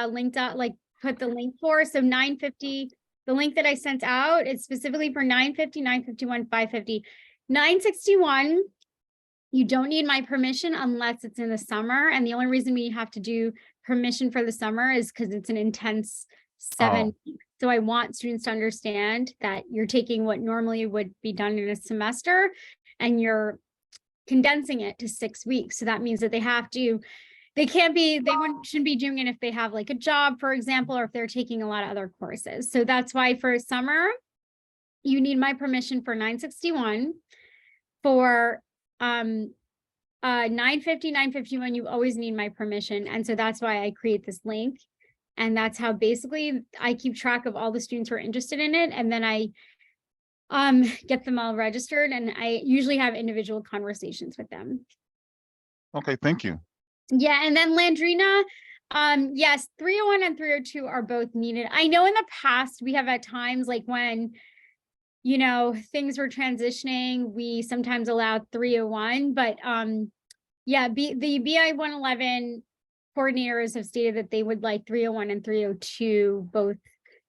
linked out, like put the link for. So 950, the link that I sent out, it's specifically for 950, 951, 550, 961. You don't need my permission unless it's in the summer. And the only reason we have to do permission for the summer is because it's an intense 7 weeks. So I want students to understand that you're taking what normally would be done in a semester and you're condensing it to 6 weeks. So that means that they have to they can't be, shouldn't be doing it if they have like a job, for example, or if they're taking a lot of other courses. So that's why for summer, you need my permission for 961. For 950, 951, you always need my permission. And so that's why I create this link. And that's how basically I keep track of all the students who are interested in it. And then I get them all registered, and I usually have individual conversations with them. Okay, thank you. Yeah, and then Landrina, yes, 301 and 302 are both needed. I know in the past we have at times like when, you know, things were transitioning, we sometimes allowed 301, but yeah, the BI 111 coordinators have stated that they would like 301 and 302 both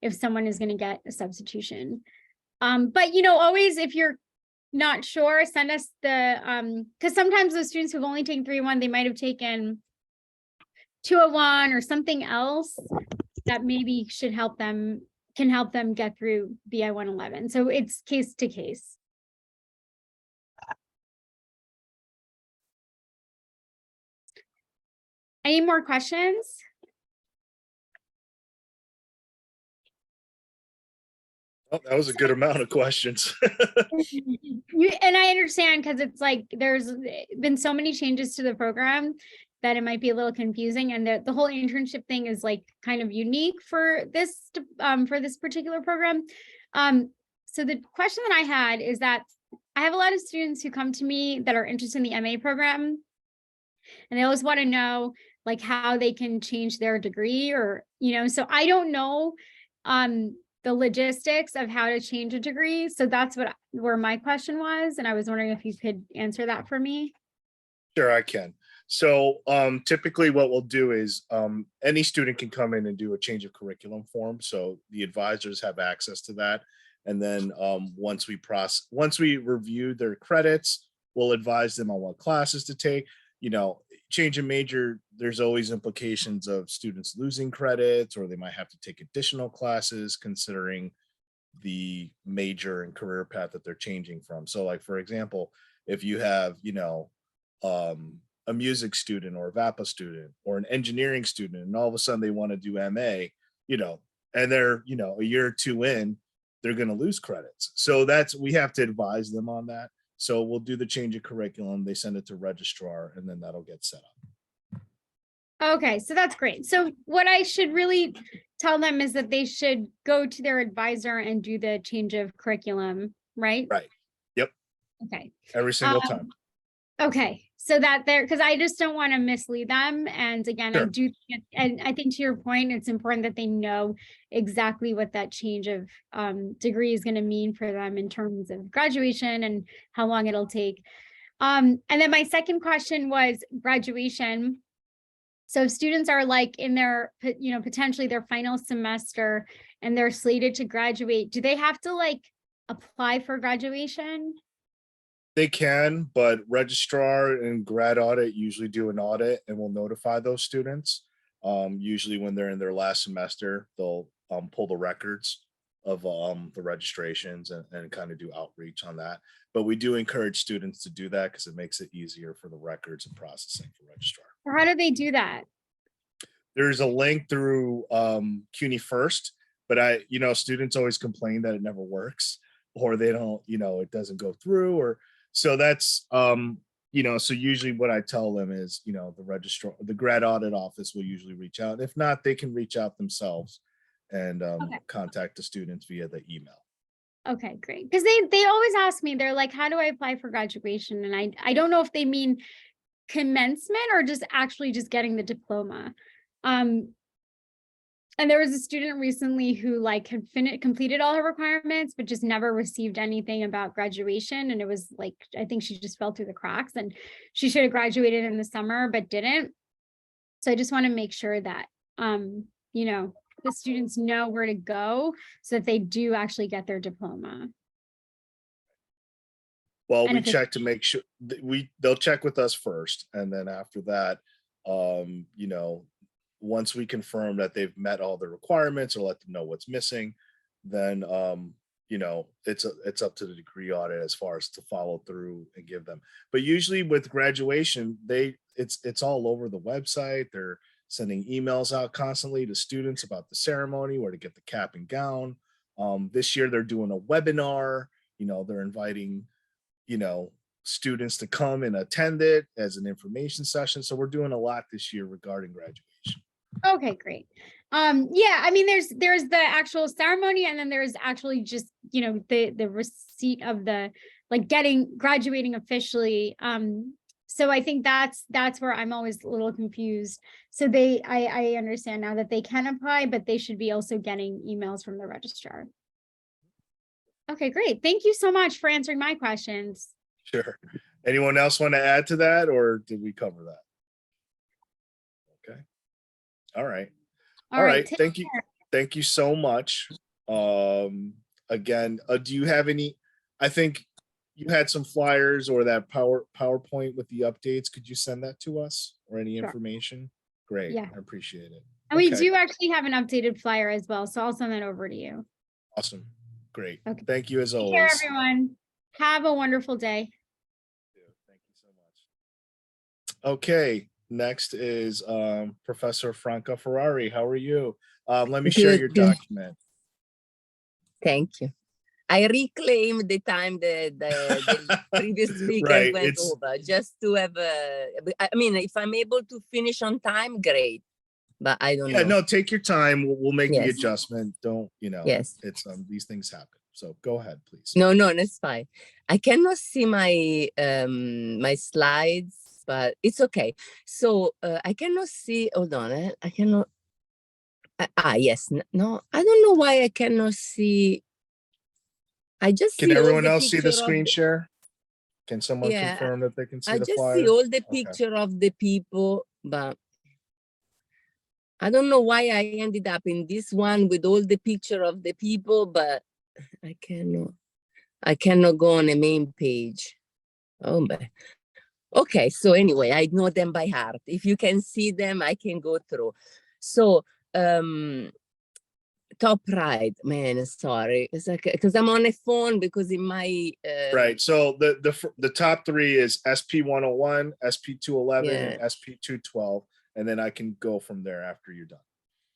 if someone is going to get a substitution. But you know, always if you're not sure, send us the because sometimes those students who've only taken 301, they might have taken 201 or something else that maybe should help them, can help them get through BI 111. So it's case to case. Any more questions? Oh, that was a good amount of questions. And I understand, because it's like there's been so many changes to the program that it might be a little confusing, and the whole internship thing is like kind of unique for this particular program. So the question that I had is that I have a lot of students who come to me that are interested in the MA program, and they always want to know like how they can change their degree, or, you know, so I don't know the logistics of how to change a degree. So that's where my question was. And I was wondering if you could answer that for me. Sure, I can. So typically what we'll do is any student can come in and do a change of curriculum form. So the advisors have access to that. And then once we review their credits, we'll advise them on what classes to take. You know, change in major, there's always implications of students losing credits, or they might have to take additional classes considering the major and career path that they're changing from. So like, for example, if you have, you know, a music student or a VAPA student or an engineering student, and all of a sudden they want to do MA, you know, and they're, you know, a year or two in, they're going to lose credits. So we have to advise them on that. So we'll do the change of curriculum, they send it to registrar, and then that'll get set up. Okay, so that's great. So what I should really tell them is that they should go to their advisor and do the change of curriculum, right? Right. Yep. Okay. Every single time. Okay, so that there, because I just don't want to mislead them. And again, Sure. and I think to your point, it's important that they know exactly what that change of degree is going to mean for them in terms of graduation and how long it'll take. And then my second question was graduation. So if students are like in their, you know, potentially their final semester and they're slated to graduate, do they have to like apply for graduation? They can, but registrar and grad audit usually do an audit and will notify those students. Usually when they're in their last semester, they'll pull the records of the registrations and kind of do outreach on that. But we do encourage students to do that because it makes it easier for the records and processing for registrar. Or how do they do that? There's a link through CUNY First, but you know, students always complain that it never works, or they don't, you know, it doesn't go through, or so that's you know, so usually what I tell them is, you know, the registrar, the grad audit office will usually reach out. If not, they can reach out themselves and contact the students via the email. Okay, great. Because they always ask me, they're like, how do I apply for graduation? And I don't know if they mean commencement or just actually just getting the diploma. And there was a student recently who like had completed all her requirements, but just never received anything about graduation. And it was like, I think she just fell through the cracks, and she should have graduated in the summer, but didn't. So I just want to make sure that, you know, the students know where to go so that they do actually get their diploma. Well, we check to make sure they'll check with us first. And then after that, you know, once we confirm that they've met all the requirements or let them know what's missing, then, you know, it's up to the degree audit as far as to follow through and give them. But usually with graduation, it's all over the website. They're sending emails out constantly to students about the ceremony, where to get the cap and gown. This year they're doing a webinar. They're inviting, students to come and attend it as an information session. So we're doing a lot this year regarding graduation. Okay, great. Yeah, I mean, there's the actual ceremony, and then there's actually just, the receipt of the, like, graduating officially. So I think that's where I'm always a little confused. So I understand now that they can apply, but they should be also getting emails from the registrar. Okay, great. Thank you so much for answering my questions. Sure. Anyone else want to add to that, or did we cover that? Okay. All right. All right. Thank you. Thank you so much. Again, do you have any, I think you had some flyers or that PowerPoint with the updates. Could you send that to us, or any information? Great. Yeah. I appreciate it. And we do actually have an updated flyer as well, so I'll send that over to you. Awesome. Great. Okay. Thank you as always. Take care, everyone. Have a wonderful day. Thank you so much. Okay. Next is Professor Franca Ferrari. How are you? Let me share your document. Thank you. I reclaim the time that the previous speakers Right, went over, just to have I mean, if I'm able to finish on time, great. But I don't know. No, take your time. We'll make the Yes. adjustment. Don't, Yes. it's these things happen. So go ahead, please. No, that's fine. I cannot see my my slides, but it's okay. So I cannot see. Hold on, I cannot. Yes, no, I don't know why I cannot see. I just Can see all everyone else see the picture of screen share? Can someone Yeah, confirm that they can see I the just flyer? see all the Okay. picture of the people, but I don't know why I ended up in this one with all the picture of the people, but I cannot go on a main page. Oh, but okay. So anyway, I know them by heart. If you can see them, I can go through. So top right, man, sorry. It's like, because I'm on a phone, because in my Right. So the top three is SP 101, SP 211, Yeah. and SP 212, and then I can go from there after you're done.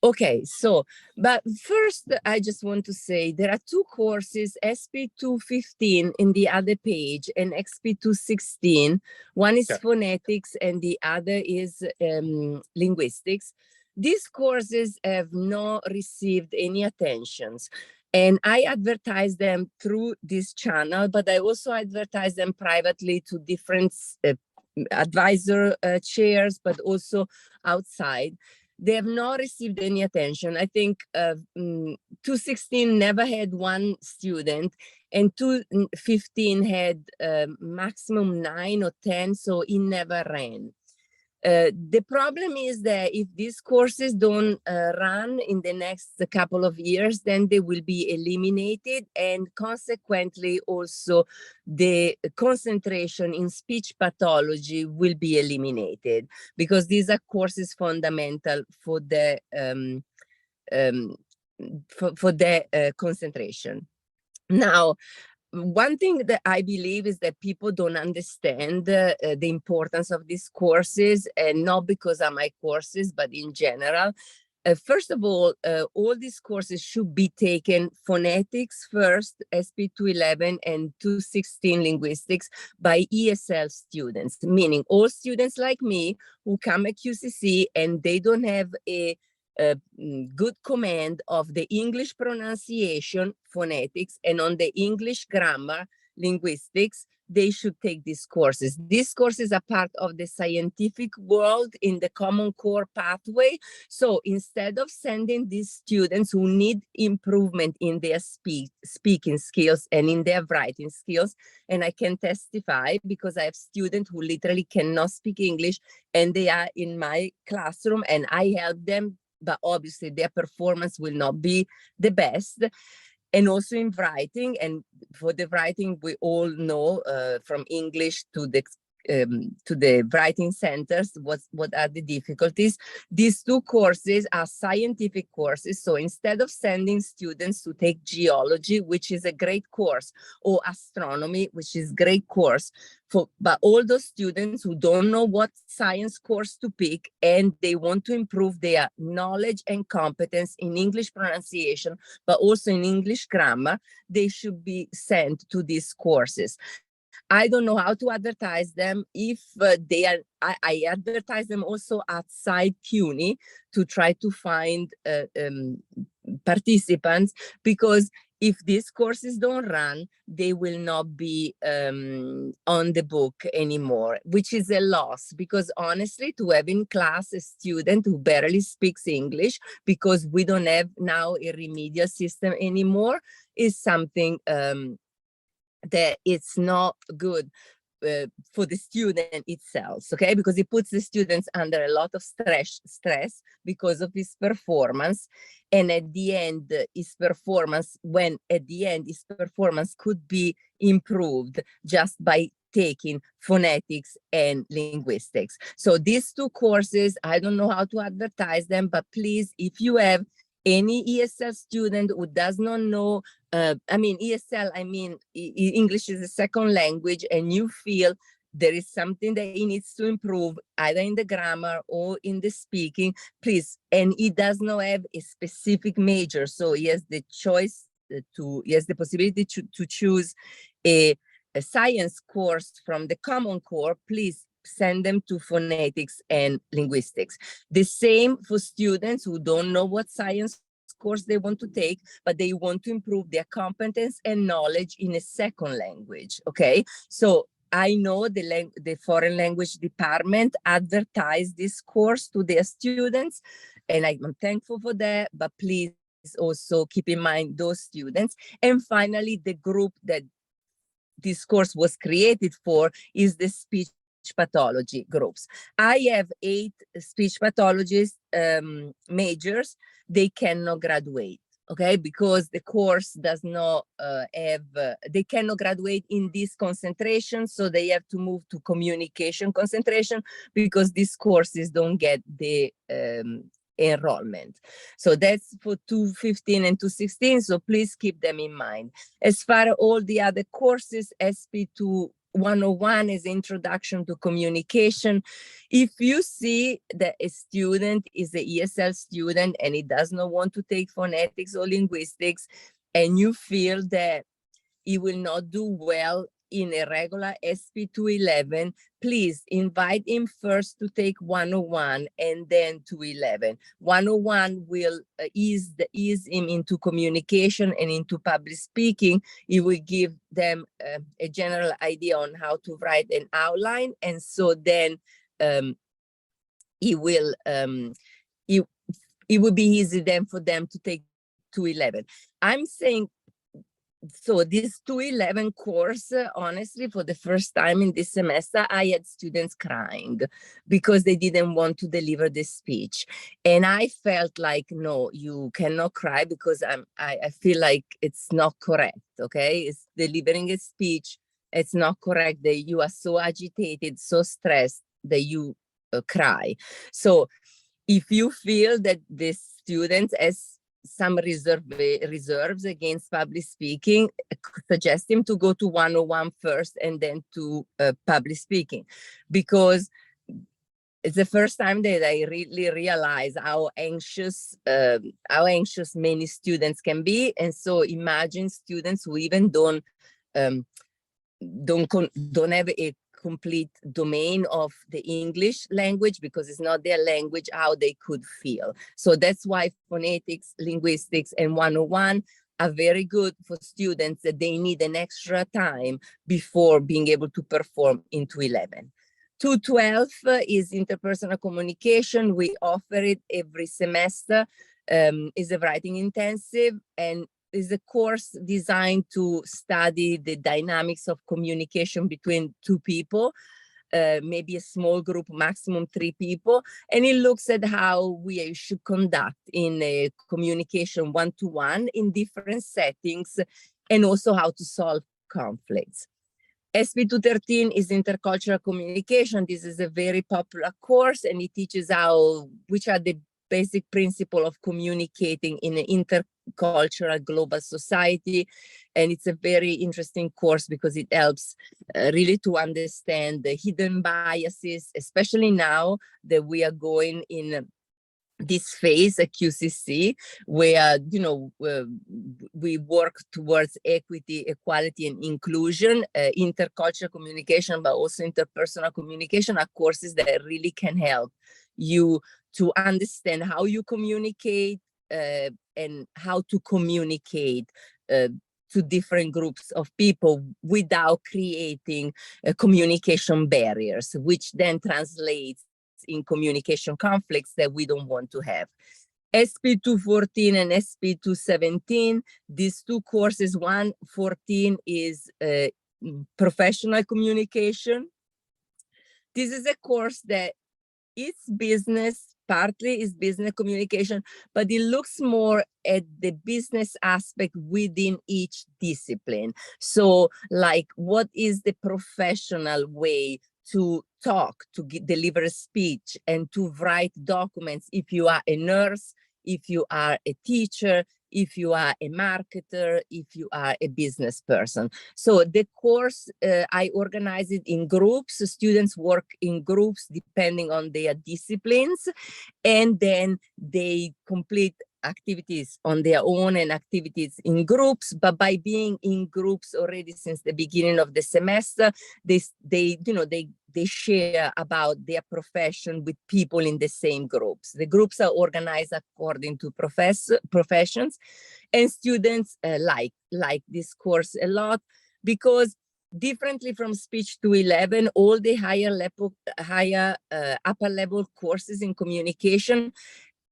Okay, so, but first I just want to say there are two courses, SP 215 in the other page and XP 216. One is phonetics and the other is linguistics. These courses have not received any attentions. And I advertise them through this channel, but I also advertise them privately to different advisor chairs, but also outside. They have not received any attention. I think 216 never had one student, and 215 had maximum 9 or 10, so it never ran. The problem is that if these courses don't run in the next couple of years, then they will be eliminated, and consequently also the concentration in speech pathology will be eliminated, because these are courses fundamental for the concentration. Now, one thing that I believe is that people don't understand the importance of these courses, and not because of my courses, but in general. First of all these courses should be taken phonetics first, SP 211 and 216 linguistics, by ESL students, meaning all students like me who come at QCC and they don't have a good command of the English pronunciation, phonetics, and on the English grammar, linguistics. They should take these courses. These courses are part of the scientific world in the Common Core pathway. So instead of sending these students who need improvement in their speaking skills and in their writing skills, and I can testify because I have students who literally cannot speak English and they are in my classroom and I help them, but obviously their performance will not be the best. And also in writing, and for the writing, we all know from English to the to the writing centers, what are the difficulties. These two courses are scientific courses. So instead of sending students to take geology, which is a great course, or astronomy, which is great course, but all those students who don't know what science course to pick and they want to improve their knowledge and competence in English pronunciation, but also in English grammar, they should be sent to these courses. I don't know how to advertise them. If they are, I advertise them also outside CUNY to try to find participants, because if these courses don't run, they will not be on the book anymore, which is a loss, because honestly, to have in class a student who barely speaks English, because we don't have now a remedial system anymore, is something that it's not good for the student itself, okay? Because it puts the students under a lot of stress because of his performance. And at the end, his performance could be improved just by taking phonetics and linguistics. So these two courses, I don't know how to advertise them, but please, if you have any ESL student who does not know, ESL, English is a second language, and you feel there is something that he needs to improve, either in the grammar or in the speaking, please. And he does not have a specific major, so he has the choice he has the possibility to choose a science course from the Common Core. Please send them to phonetics and linguistics. The same for students who don't know what science course they want to take, but they want to improve their competence and knowledge in a second language, okay? So I know the foreign language department advertised this course to their students, and I'm thankful for that, but please also keep in mind those students. And finally, the group that this course was created for is the speech pathology groups. I have 8 speech pathologists majors. They cannot graduate, okay, because the course does not they cannot graduate in this concentration, so they have to move to communication concentration, because these courses don't get the enrollment. So that's for 215 and 216, so please keep them in mind. As far as all the other courses, SP2 101 is Introduction to Communication. If you see that a student is an ESL student and he does not want to take phonetics or linguistics, and you feel that he will not do well in a regular SP211, please invite him first to take 101 and then 211. 101 will ease him into communication and into public speaking. It will give them a general idea on how to write an outline, and so then it will be easy then for them to take 211. I'm saying, so this 211 course, honestly, for the first time in this semester, I had students crying because they didn't want to deliver the speech. And I felt like, no, you cannot cry, because I feel like it's not correct, okay? It's delivering a speech. It's not correct that you are so agitated, so stressed that you cry. So if you feel that the student has some reserves against public speaking, suggest him to go to 101 first and then to public speaking, because it's the first time that I really realize how anxious many students can be. And so imagine students who even don't have a complete domain of the English language, because it's not their language, how they could feel. So that's why phonetics, linguistics, and 101 are very good for students that they need an extra time before being able to perform in 211. 212 is interpersonal communication. We offer it every semester. Is a writing intensive, and is a course designed to study the dynamics of communication between two people, maybe a small group, maximum 3 people. And it looks at how we should conduct in a communication one-to-one in different settings, and also how to solve conflicts. SP213 is intercultural communication. This is a very popular course, and it teaches which are the basic principle of communicating in an intercultural global society. And it's a very interesting course because it helps really to understand the hidden biases, especially now that we are going in this phase at QCC, where we work towards equity, equality, and inclusion. Intercultural communication, but also interpersonal communication are courses that really can help you to understand how you communicate and how to communicate to different groups of people without creating communication barriers, which then translates in communication conflicts that we don't want to have. SP214 and SP217, these two courses, 114 is professional communication. This is a course that it's business, partly is business communication, but it looks more at the business aspect within each discipline. So like, what is the professional way to talk, to deliver a speech, and to write documents if you are a nurse, if you are a teacher, if you are a marketer, if you are a business person. So the course, I organize it in groups. Students work in groups depending on their disciplines, and then they complete activities on their own and activities in groups. But by being in groups already since the beginning of the semester, they share about their profession with people in the same groups. The groups are organized according to professions, and students like this course a lot because differently from speech to 11, all the upper level courses in communication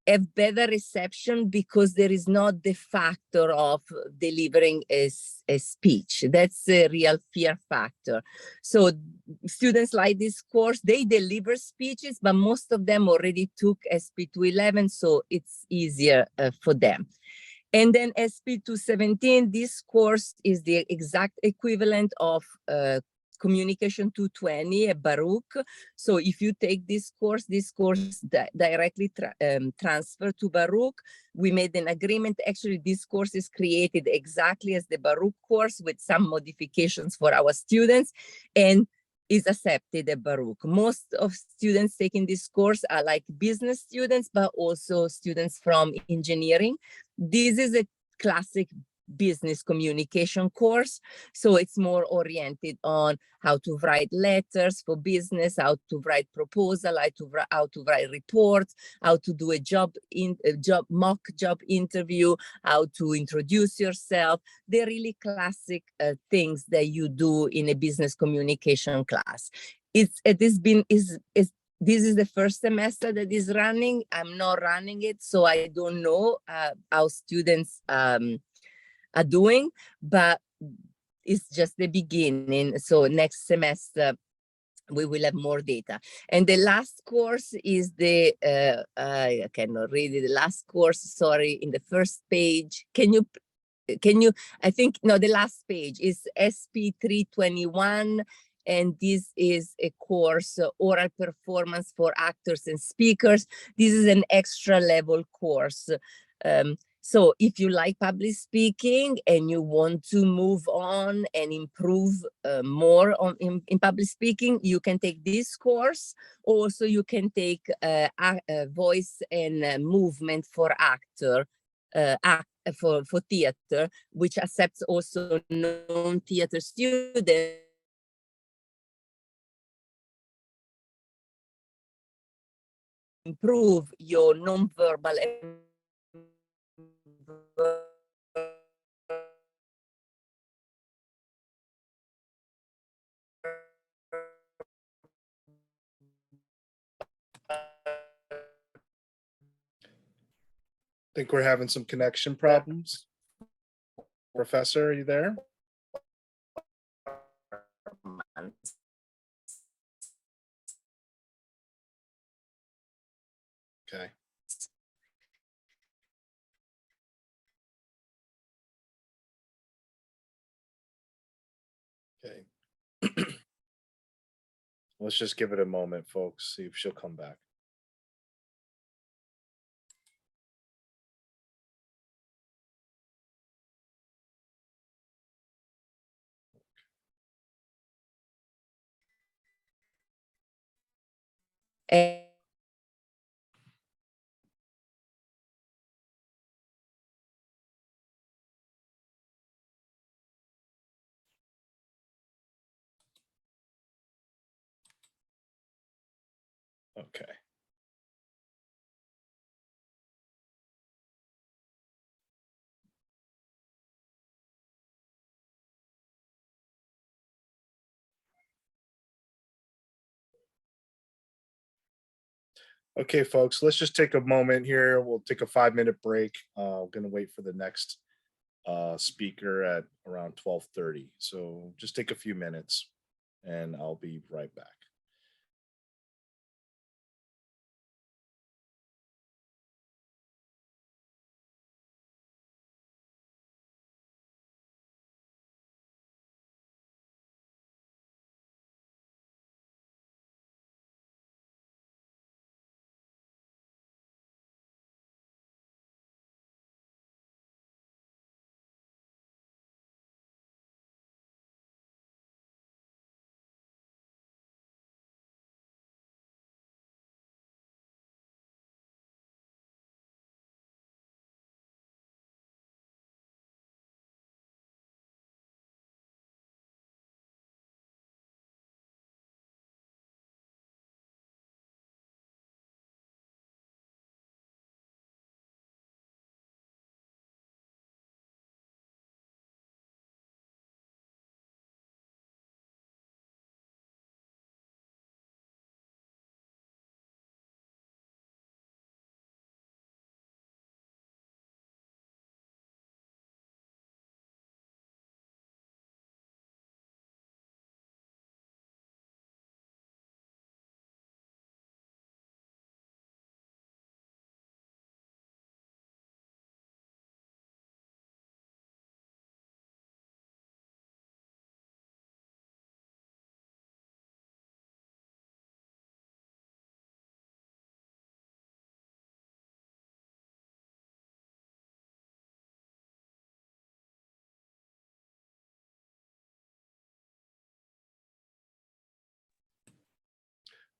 have better reception because there is not the factor of delivering a speech. That's a real fear factor. So students like this course, they deliver speeches, but most of them already took SP211, so it's easier for them. And then SP217, this course is the exact equivalent of Communication 220 at Baruch. So if you take this course directly transfer to Baruch. We made an agreement. Actually, this course is created exactly as the Baruch course with some modifications for our students, and is accepted at Baruch. Most of students taking this course are like business students, but also students from engineering. This is a classic business communication course. So it's more oriented on how to write letters for business, how to write proposal, how to write reports, how to do a mock job interview, how to introduce yourself. They're really classic things that you do in a business communication class. This is the first semester that is running. I'm not running it, so I don't know how students are doing, but it's just the beginning. So next semester we will have more data. And the last course is I cannot read it. The last course, sorry, in the first page. Can you, I think, no, the last page is SP321. And this is a course, oral performance for actors and speakers. This is an extra level course. So if you like public speaking and you want to move on and improve more in public speaking, you can take this course. Also, you can take voice and movement for actor, for theater, which accepts also non-theater students. Improve your non-verbal Think we're having some connection problems. Professor, are you there? Okay. Okay. Let's just give it a moment, folks. See if she'll come back. Eh, Okay. Okay, folks, let's just take a moment here. We'll take a 5-minute break. We're gonna wait for the next speaker at around 12:30. So just take a few minutes and I'll be right back.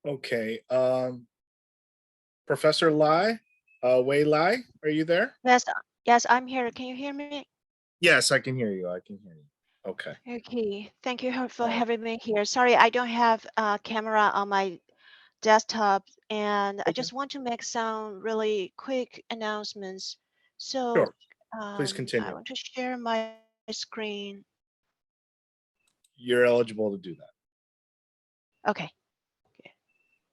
Okay. Professor Lai, Wei Lai, are you there? Yes, yes, I'm here. Can you hear me? Yes, I can hear you. I can hear you. Okay. Okay, thank you for All right. having me here. Sorry, I don't have a camera on my desktop, and I Okay. just want to make some really quick announcements. So, Sure. Please I continue. want to share my screen. You're eligible to do that. Okay.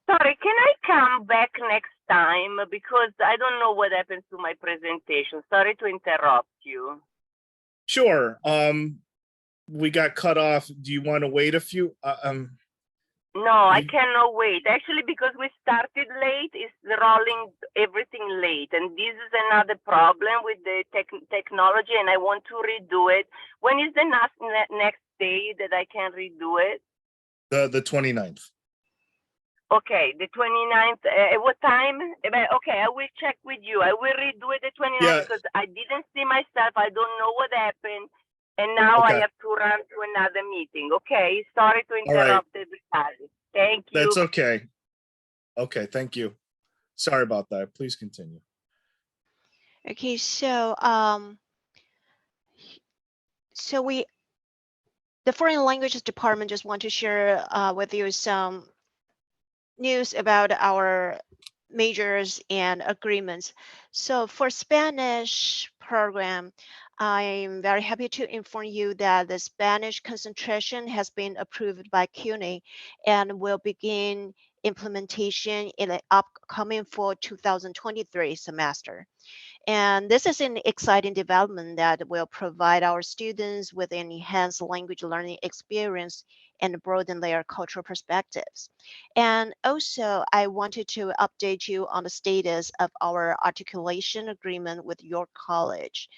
Sorry, can I come back next time? Because I don't know what happened to my presentation. Sorry to interrupt you. Sure. We got cut off. Do you want to wait a few? No, I cannot wait. Actually, because we started late, it's rolling everything late. And this is another problem with the technology, and I want to redo it. When is the next day that I can redo it? The 29th. Okay, the 29th. At what time? Okay, I will check with you. I will redo it the 29th Yeah. because I didn't see myself. I don't know what happened. And now I Okay. have to run to another meeting. Okay, sorry to All right. interrupt everybody. Thank you. That's okay. Okay, thank you. Sorry about that. Please continue. Okay, so the foreign languages department just want to share with you some news about our majors and agreements. So for Spanish program, I'm very happy to inform you that the Spanish concentration has been approved by CUNY and will begin implementation in the upcoming fall 2023 semester. And this is an exciting development that will provide our students with an enhanced language learning experience and broaden their cultural perspectives. And also, I wanted to update you on the status of our articulation agreement with York College.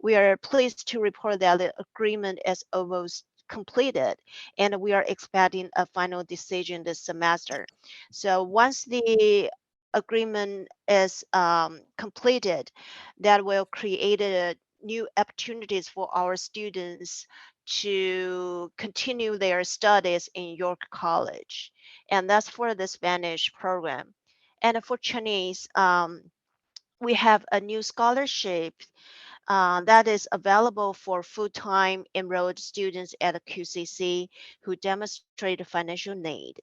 We are pleased to report that the agreement is almost completed, and we are expecting a final decision this semester. So once the agreement is completed, that will create new opportunities for our students to continue their studies in York College. And that's for the Spanish program. And for Chinese, we have a new scholarship that is available for full-time enrolled students at the QCC who demonstrate financial need,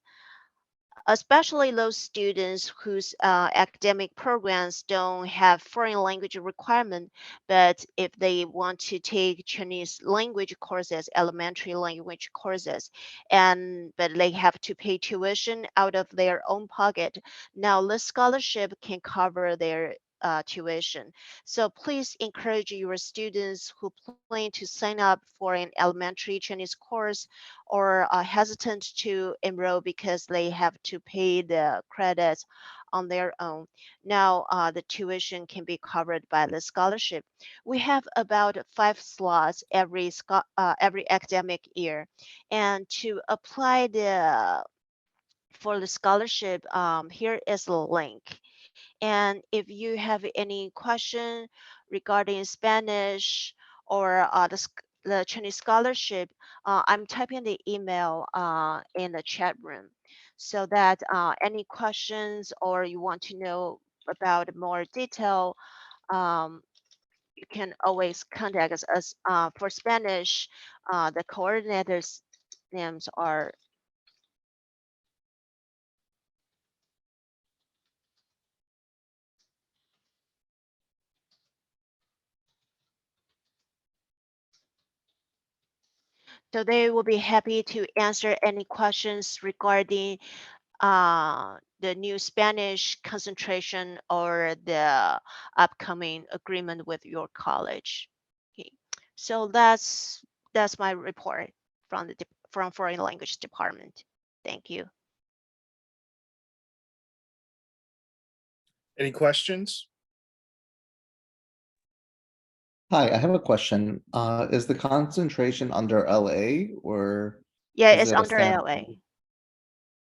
especially those students whose academic programs don't have foreign language requirement, but if they want to take Chinese language courses, elementary language courses, but they have to pay tuition out of their own pocket. Now this scholarship can cover their tuition. So please encourage your students who plan to sign up for an elementary Chinese course or are hesitant to enroll because they have to pay the credits on their own. Now the tuition can be covered by the scholarship. We have about 5 slots every academic year, and to apply for the scholarship, here is the link. And if you have any question regarding Spanish or the Chinese scholarship, I'm typing the email in the chat room so that any questions or you want to know about more detail, you can always contact us. For Spanish, the coordinators' names are so they will be happy to answer any questions regarding the new Spanish concentration or the upcoming agreement with your college. Okay. So that's my report from from foreign language department. Thank you. Any questions? Hi, I have a question. Is the concentration under LA or Yeah, is it's it a under standard?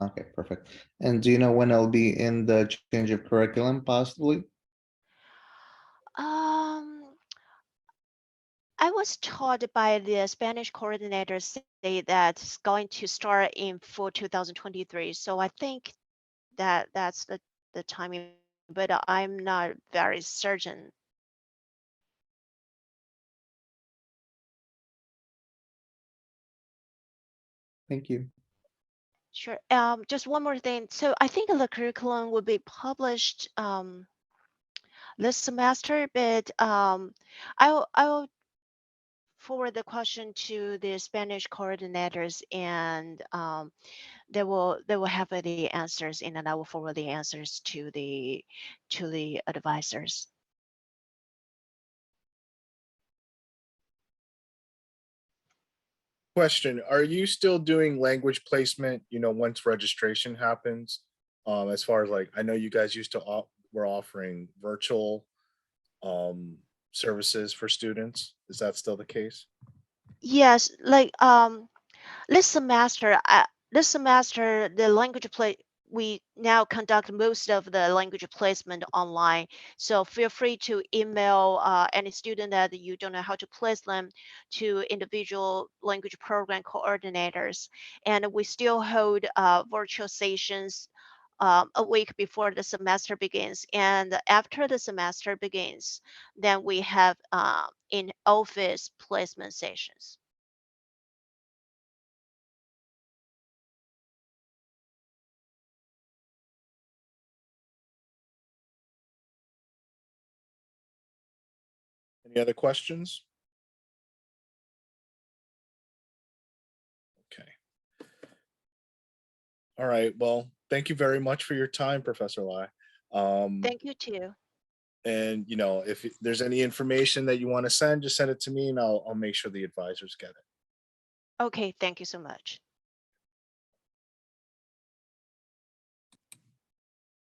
LA. Okay, perfect. And do you know when it'll be in the change of curriculum possibly? Um, I was told by the Spanish coordinator say that it's going to start in for 2023. So I think that's the timing, but I'm not very certain. Thank you. Sure. Just one more thing. So I think the curriculum will be published this semester, but I'll forward the question to the Spanish coordinators, and they will have the answers, and then I will forward the answers to the advisors. Question, are you still doing language placement, once registration happens? As far as like, I know you guys used to were offering virtual services for students. Is that still the case? Yes, like this semester the language play we now conduct most of the language placement online. So feel free to email any student that you don't know how to place them to individual language program coordinators. And we still hold virtual sessions a week before the semester begins. And after the semester begins, then we have in-office placement sessions. Any other questions? Okay. All right. Well, thank you very much for your time, Professor Lai. Thank you too. And if there's any information that you want to send, just send it to me, and I'll make sure the advisors get it. Okay, thank you so much.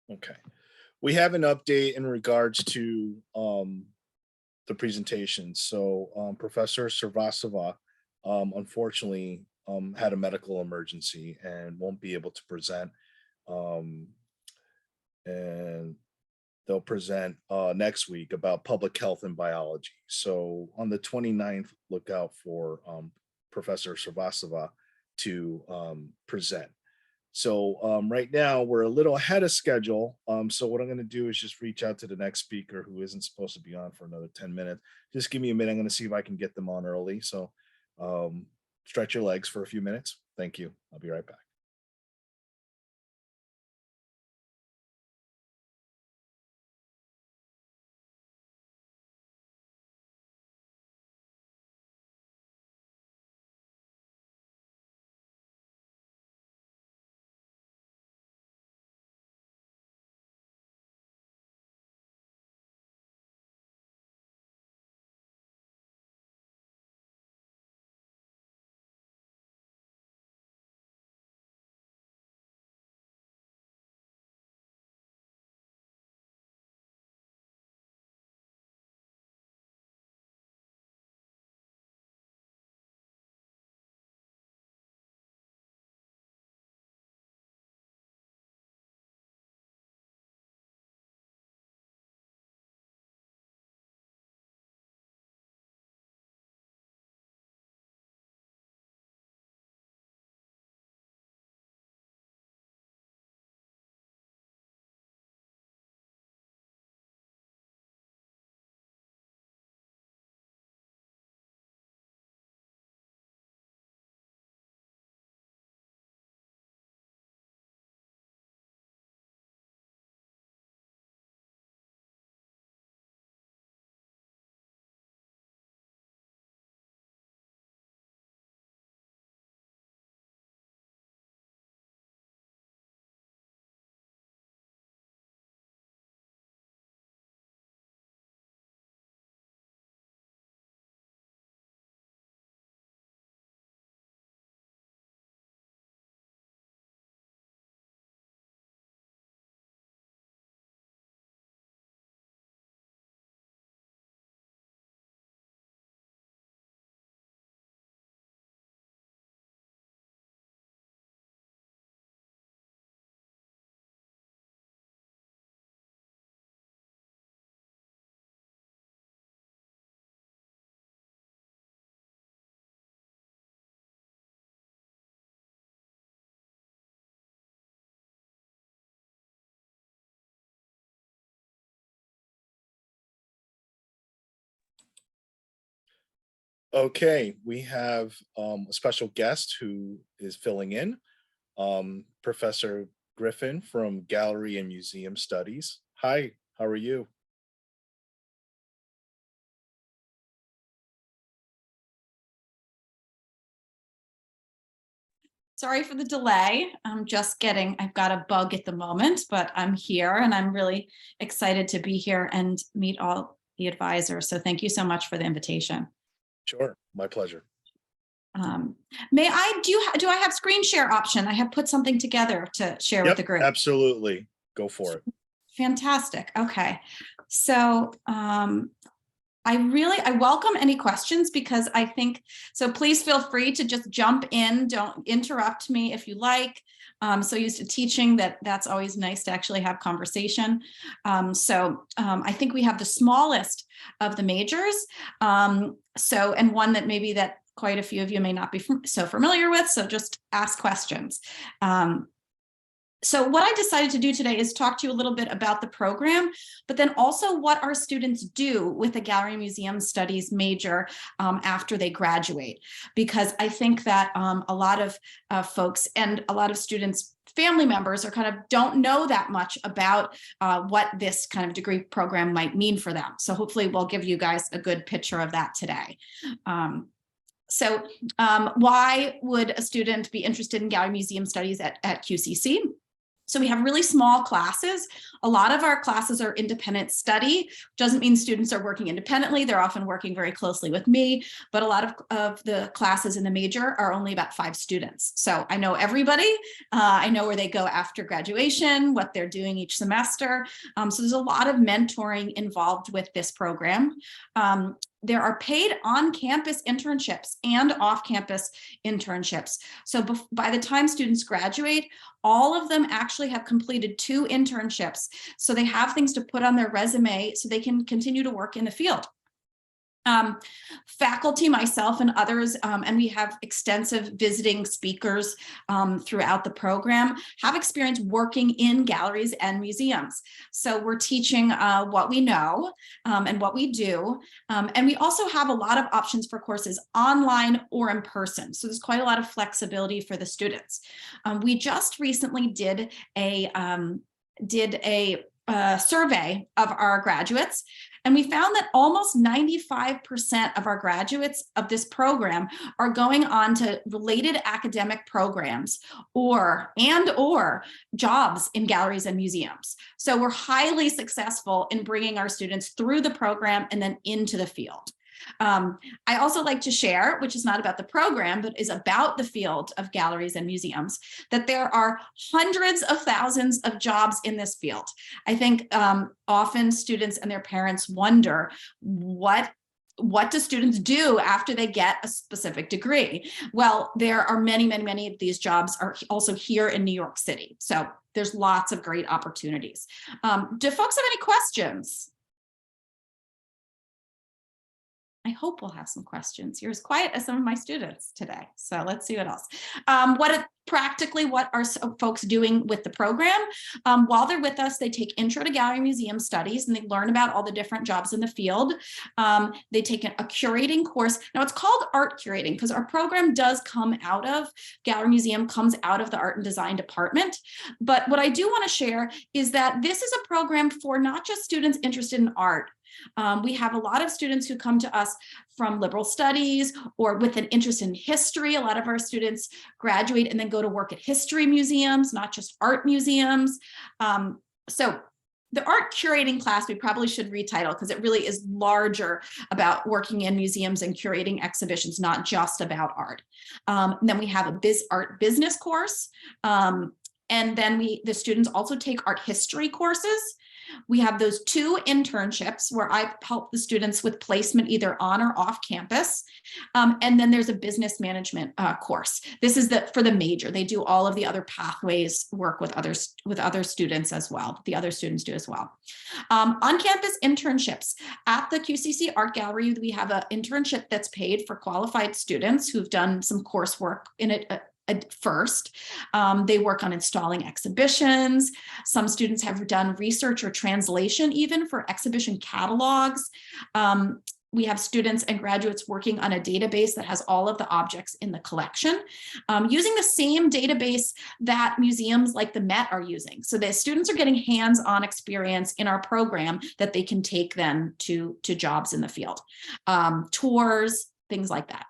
Okay. We have an update in regards to the presentation. So Professor Srivastava unfortunately had a medical emergency and won't be able to present. And they'll present next week about public health and biology. So on the 29th, look out for Professor Srivastava to present. So right now we're a little ahead of schedule. So what I'm going to do is just reach out to the next speaker who isn't supposed to be on for another 10 minutes. Just give me a minute. I'm going to see if I can get them on early. So stretch your legs for a few minutes. Thank you. I'll be right back. Okay, we have a special guest who is filling in, Professor Griffin from Gallery and Museum Studies. Hi, how are you? Sorry for the delay. I've got a bug at the moment, but I'm here and I'm really excited to be here and meet all the advisors. So thank you so much for the invitation. Sure, my pleasure. Do I have screen share option? I have put something together to share with the group. Absolutely. Go for it. Fantastic. Okay. So I welcome any questions because I think, so please feel free to just jump in. Don't interrupt me if you like. So used to teaching that's always nice to actually have conversation. I think we have the smallest of the majors. And one that maybe that quite a few of you may not be so familiar with. So just ask questions. So what I decided to do today is talk to you a little bit about the program, but then also what our students do with a Gallery and Museum Studies major after they graduate, because I think that a lot of folks and a lot of students' family members are kind of don't know that much about what this kind of degree program might mean for them. So hopefully we'll give you guys a good picture of that today. Why would a student be interested in Gallery Museum Studies at QCC? So we have really small classes. A lot of our classes are independent study. Doesn't mean students are working independently. They're often working very closely with me, but a lot of the classes in the major are only about 5 students. So I know everybody. I know where they go after graduation, what they're doing each semester. So there's a lot of mentoring involved with this program. there are paid on-campus internships and off-campus internships. So by the time students graduate, all of them actually have completed 2 internships. So they have things to put on their resume so they can continue to work in the field. Faculty, myself and others, and we have extensive visiting speakers throughout the program, have experience working in galleries and museums. So we're teaching what we know and what we do. And we also have a lot of options for courses online or in person. So there's quite a lot of flexibility for the students. We just recently did a survey of our graduates, and we found that almost 95% of our graduates of this program are going on to related academic programs or jobs in galleries and museums. So we're highly successful in bringing our students through the program and then into the field. I also like to share, which is not about the program, but is about the field of galleries and museums, that there are hundreds of thousands of jobs in this field. I think often students and their parents wonder, what do students do after they get a specific degree? Well, there are many, many, many of these jobs are also here in New York City. So there's lots of great opportunities. Do folks have any questions? I hope we'll have some questions. You're as quiet as some of my students today. So let's see what else. Practically, what are folks doing with the program? While they're with us, they take Intro to Gallery Museum Studies and they learn about all the different jobs in the field. They take a curating course. Now it's called art curating because our program does come out of, Gallery Museum comes out of the art and design department. But what I do want to share is that this is a program for not just students interested in art. We have a lot of students who come to us from liberal studies or with an interest in history. A lot of our students graduate and then go to work at history museums, not just art museums. So the art curating class, we probably should retitle because it really is larger about working in museums and curating exhibitions, not just about art. And then we have a art business course. And then the students also take art history courses. We have those 2 internships where I help the students with placement either on or off campus. And then there's a business management course. This is for the major. They do all of the other pathways work with other students as well. The other students do as well. On-campus internships. At the QCC Art Gallery, we have an internship that's paid for qualified students who've done some coursework in it first. They work on installing exhibitions. Some students have done research or translation even for exhibition catalogs. We have students and graduates working on a database that has all of the objects in the collection, using the same database that museums like the Met are using. So the students are getting hands-on experience in our program that they can take then to jobs in the field, tours, things like that.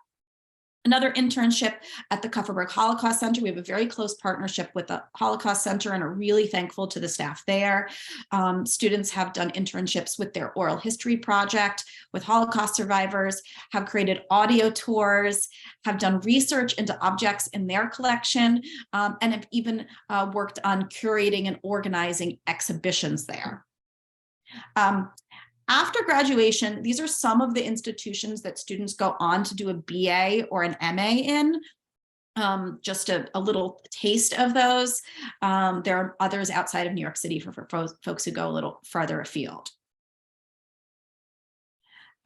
Another internship at the Kupferberg Holocaust Center. We have a very close partnership with the Holocaust Center and are really thankful to the staff there. Students have done internships with their oral history project with Holocaust survivors, have created audio tours, have done research into objects in their collection, and have even worked on curating and organizing exhibitions there. After graduation, these are some of the institutions that students go on to do a BA or an MA in. Just a little taste of those. There are others outside of New York City for folks who go a little farther afield.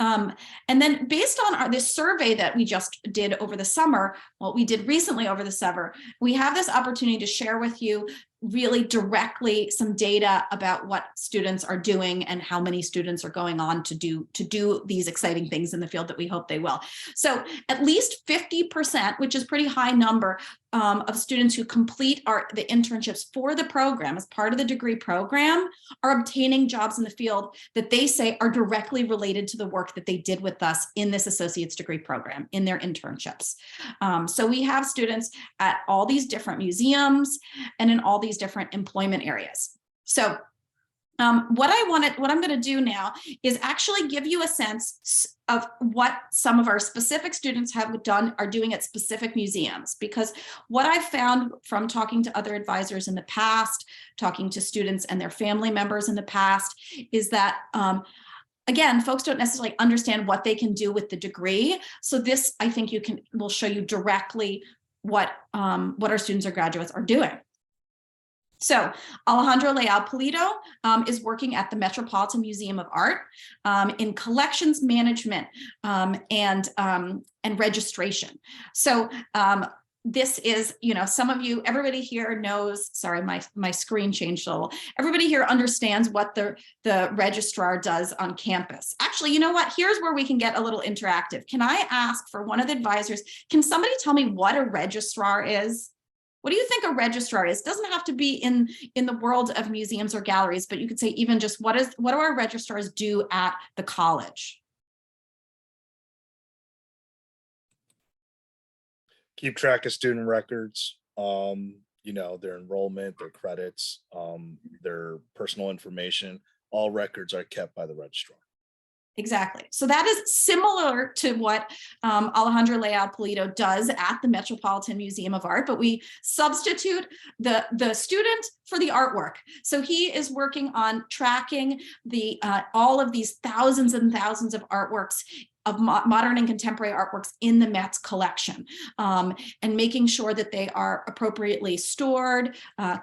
And then based on this survey that we just did over the summer, what we did recently over the summer, we have this opportunity to share with you really directly some data about what students are doing and how many students are going on to do these exciting things in the field that we hope they will. So at least 50%, which is a pretty high number, of students who complete the internships for the program as part of the degree program are obtaining jobs in the field that they say are directly related to the work that they did with us in this associate's degree program in their internships. So we have students at all these different museums and in all these different employment areas. So what I'm going to do now is actually give you a sense of what some of our specific students are doing at specific museums, because what I've found from talking to other advisors in the past, talking to students and their family members in the past, is that again, folks don't necessarily understand what they can do with the degree. So this, I think will show you directly what our students or graduates are doing. So Alejandro Leal Polito is working at the Metropolitan Museum of Art in collections management and registration. So this is, some of you, everybody here knows, sorry, my screen changed a little. Everybody here understands what the registrar does on campus. Actually, you know what? Here's where we can get a little interactive. Can I ask for one of the advisors, can somebody tell me what a registrar is? What do you think a registrar is? It doesn't have to be in the world of museums or galleries, but you could say even just what do our registrars do at the college? Keep track of student records, their enrollment, their credits, their personal information. All records are kept by the registrar. Exactly. So that is similar to what Alejandro Leal Polito does at the Metropolitan Museum of Art, but we substitute the student for the artwork. So he is working on tracking all of these thousands and thousands of artworks, of modern and contemporary artworks in the Met's collection, and making sure that they are appropriately stored,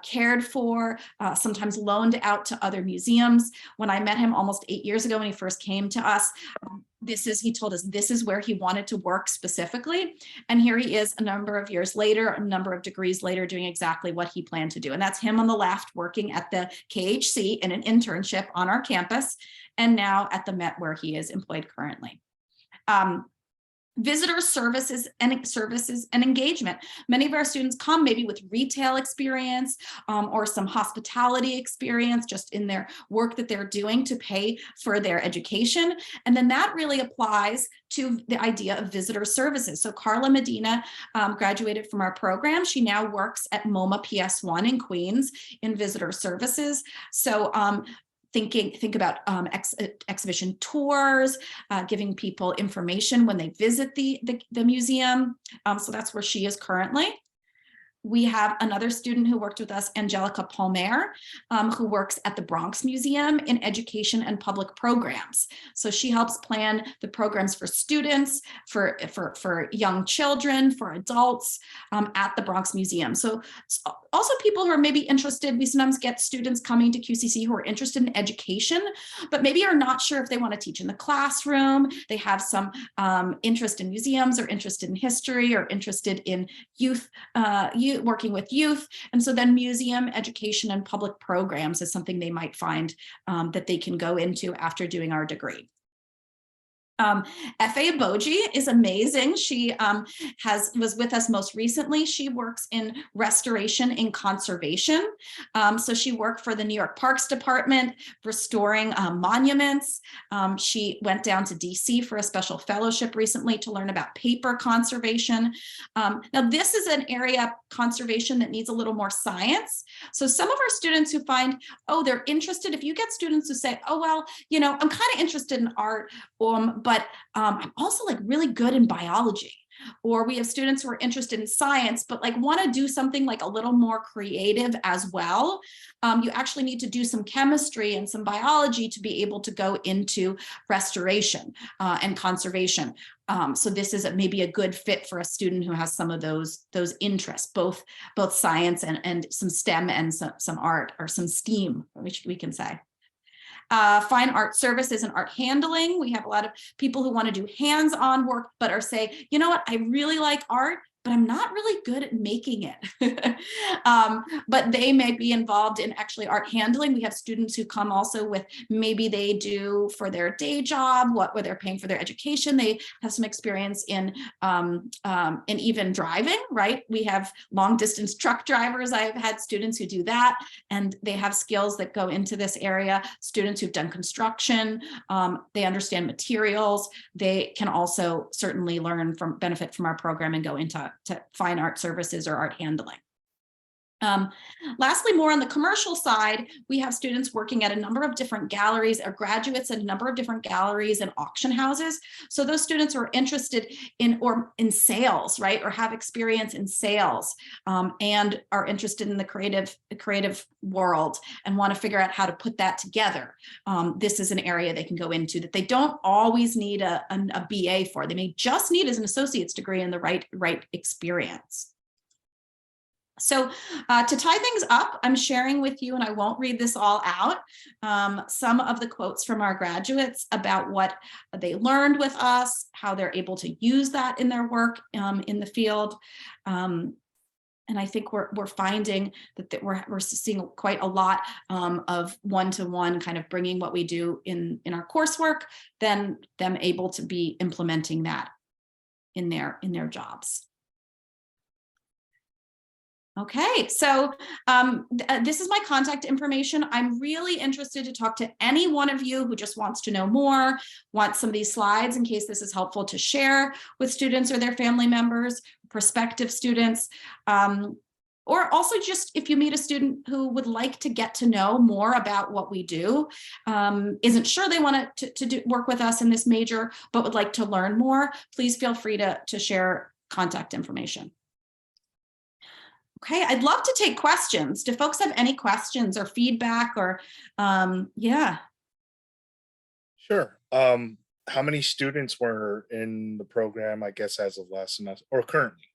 cared for, sometimes loaned out to other museums. When I met him almost 8 years ago when he first came to us, he told us this is where he wanted to work specifically. And here he is a number of years later, a number of degrees later, doing exactly what he planned to do. And that's him on the left working at the KHC in an internship on our campus, and now at the Met where he is employed currently. Visitor services and engagement. Many of our students come maybe with retail experience or some hospitality experience just in their work that they're doing to pay for their education. And then that really applies to the idea of visitor services. So Carla Medina graduated from our program. She now works at MoMA PS1 in Queens in visitor services. So think about exhibition tours, giving people information when they visit the museum. So that's where she is currently. We have another student who worked with us, Angelica Palmer, who works at the Bronx Museum in education and public programs. So she helps plan the programs for students, for young children, for adults at the Bronx Museum. So also people who are maybe interested, we sometimes get students coming to QCC who are interested in education, but maybe are not sure if they want to teach in the classroom. They have some interest in museums, or interested in history, or interested in youth working with youth. And so then museum education and public programs is something they might find that they can go into after doing our degree. F.A. Boji is amazing. She was with us most recently. She works in restoration and conservation. So she worked for the New York Parks Department, restoring monuments. She went down to DC for a special fellowship recently to learn about paper conservation. Now this is an area, conservation, that needs a little more science. So some of our students who find, they're interested, if you get students who say, I'm kind of interested in art, but I'm also like really good in biology. Or we have students who are interested in science, but like want to do something like a little more creative as well. You actually need to do some chemistry and some biology to be able to go into restoration and conservation. So this is maybe a good fit for a student who has some of those interests, both science and some STEM and some art, or some STEAM, which we can say. Fine art services and art handling. We have a lot of people who want to do hands-on work, but are say, you know what, I really like art, but I'm not really good at making it. But they may be involved in actually art handling. We have students who come also with, maybe they do for their day job, where they're paying for their education. They have some experience in even driving, right? We have long distance truck drivers. I've had students who do that, and they have skills that go into this area. Students who've done construction, they understand materials. They can also certainly benefit from our program and go into fine art services or art handling. Lastly, more on the commercial side, we have students working at a number of different galleries, or graduates at a number of different galleries and auction houses. So those students are interested in sales, right, or have experience in sales, and are interested in the creative world and want to figure out how to put that together. This is an area they can go into that they don't always need a BA for. They may just need as an associate's degree in the right experience. So to tie things up, I'm sharing with you, and I won't read this all out, some of the quotes from our graduates about what they learned with us, how they're able to use that in their work in the field. And I think we're finding that we're seeing quite a lot of one-to-one kind of bringing what we do in our coursework, then them able to be implementing that in their jobs. Okay, so this is my contact information. I'm really interested to talk to any one of you who just wants to know more, wants some of these slides in case this is helpful to share with students or their family members, prospective students, or also just if you meet a student who would like to get to know more about what we do, isn't sure they want to work with us in this major, but would like to learn more, please feel free to share contact information. Okay, I'd love to take questions. Do folks have any questions or feedback or, yeah. Sure. How many students were in the program, I guess, as of last semester or currently?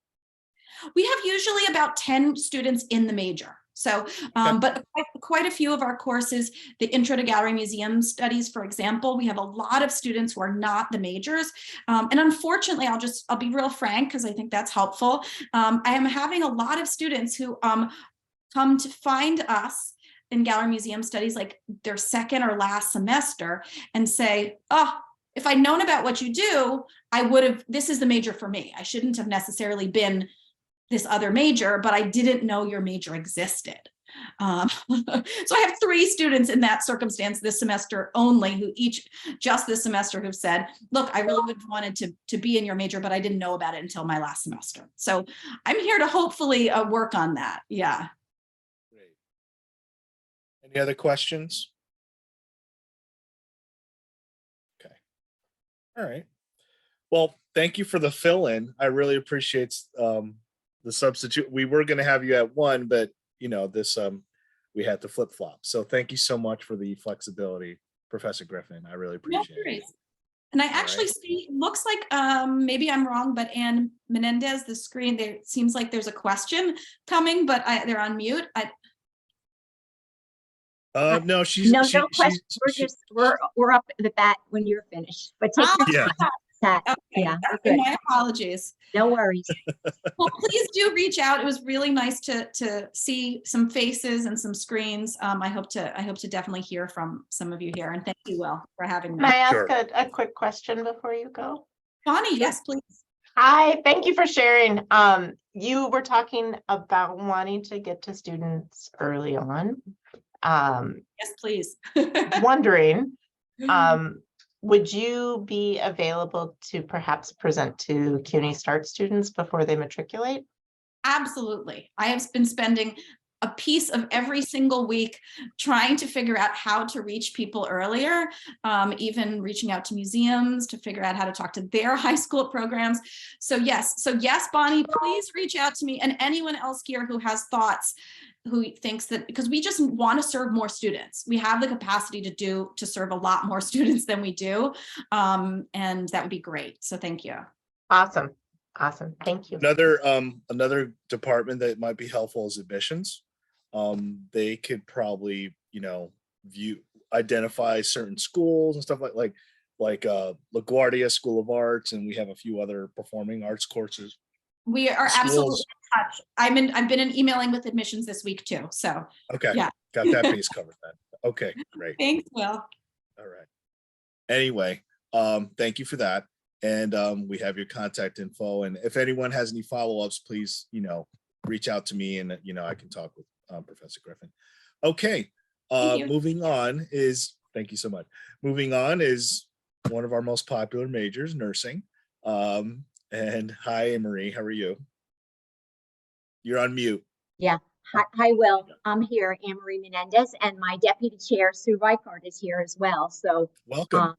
We have usually about 10 students in the major. So, but quite a few of our courses, the Intro to Gallery Museum Studies, for example, we have a lot of students who are not the majors. And unfortunately, I'll be real frank, because I think that's helpful. I am having a lot of students who come to find us in Gallery Museum Studies, like their second or last semester, and say, oh, if I'd known about what you do, I would have, this is the major for me. I shouldn't have necessarily been this other major, but I didn't know your major existed. So I have 3 students in that circumstance this semester only, who each just this semester have said, look, I really would have wanted to be in your major, but I didn't know about it until my last semester. So I'm here to hopefully work on that. Yeah. Great. Any other questions? Okay. All right. Well, thank you for the fill-in. I really appreciate the substitute. We were going to have you at 1, but you know, this we had to flip-flop. So thank you so much for the flexibility, Professor Griffin. I really appreciate it. And I actually see, looks like maybe I'm wrong, but Ann Menendez, the screen there seems like there's a question coming, but they're on mute. No, she's no question. We're up at the bat when you're finished. But take your time. Okay. Yeah, my apologies. No worries. Well, please do reach out. It was really nice to see some faces and some screens. I hope to definitely hear from some of you here. And thank you, Will, for having me. May I ask a quick question before you go? Bonnie, yes, please. Hi, thank you for sharing. You were talking about wanting to get to students early on. Yes, please. Wondering, would you be available to perhaps present to CUNY Start students before they matriculate? Absolutely. I have been spending a piece of every single week trying to figure out how to reach people earlier, even reaching out to museums to figure out how to talk to their high school programs. So yes, Bonnie, please reach out to me, and anyone else here who has thoughts, who thinks that, because we just want to serve more students. We have the capacity to serve a lot more students than we do. And that would be great. So thank you. Awesome. Thank you. Another department that might be helpful is admissions. They could probably, identify certain schools and stuff like LaGuardia School of Arts, and we have a few other performing arts courses. We are absolutely in touch. I've been emailing with admissions this week too. So okay, yeah, got that piece covered then. Okay, great. Thanks, Will. All right. Anyway, thank you for that. And we have your contact info. And if anyone has any follow-ups, please, reach out to me, and I can talk with Professor Griffin. Okay. Moving on is, thank you so much. Moving on is one of our most popular majors, nursing. And hi, Marie, how are you? You're on mute. Yeah. Hi, Will. I'm here, Anne Marie Menendez, and my deputy chair, Sue Reichard, is here as well. So Welcome.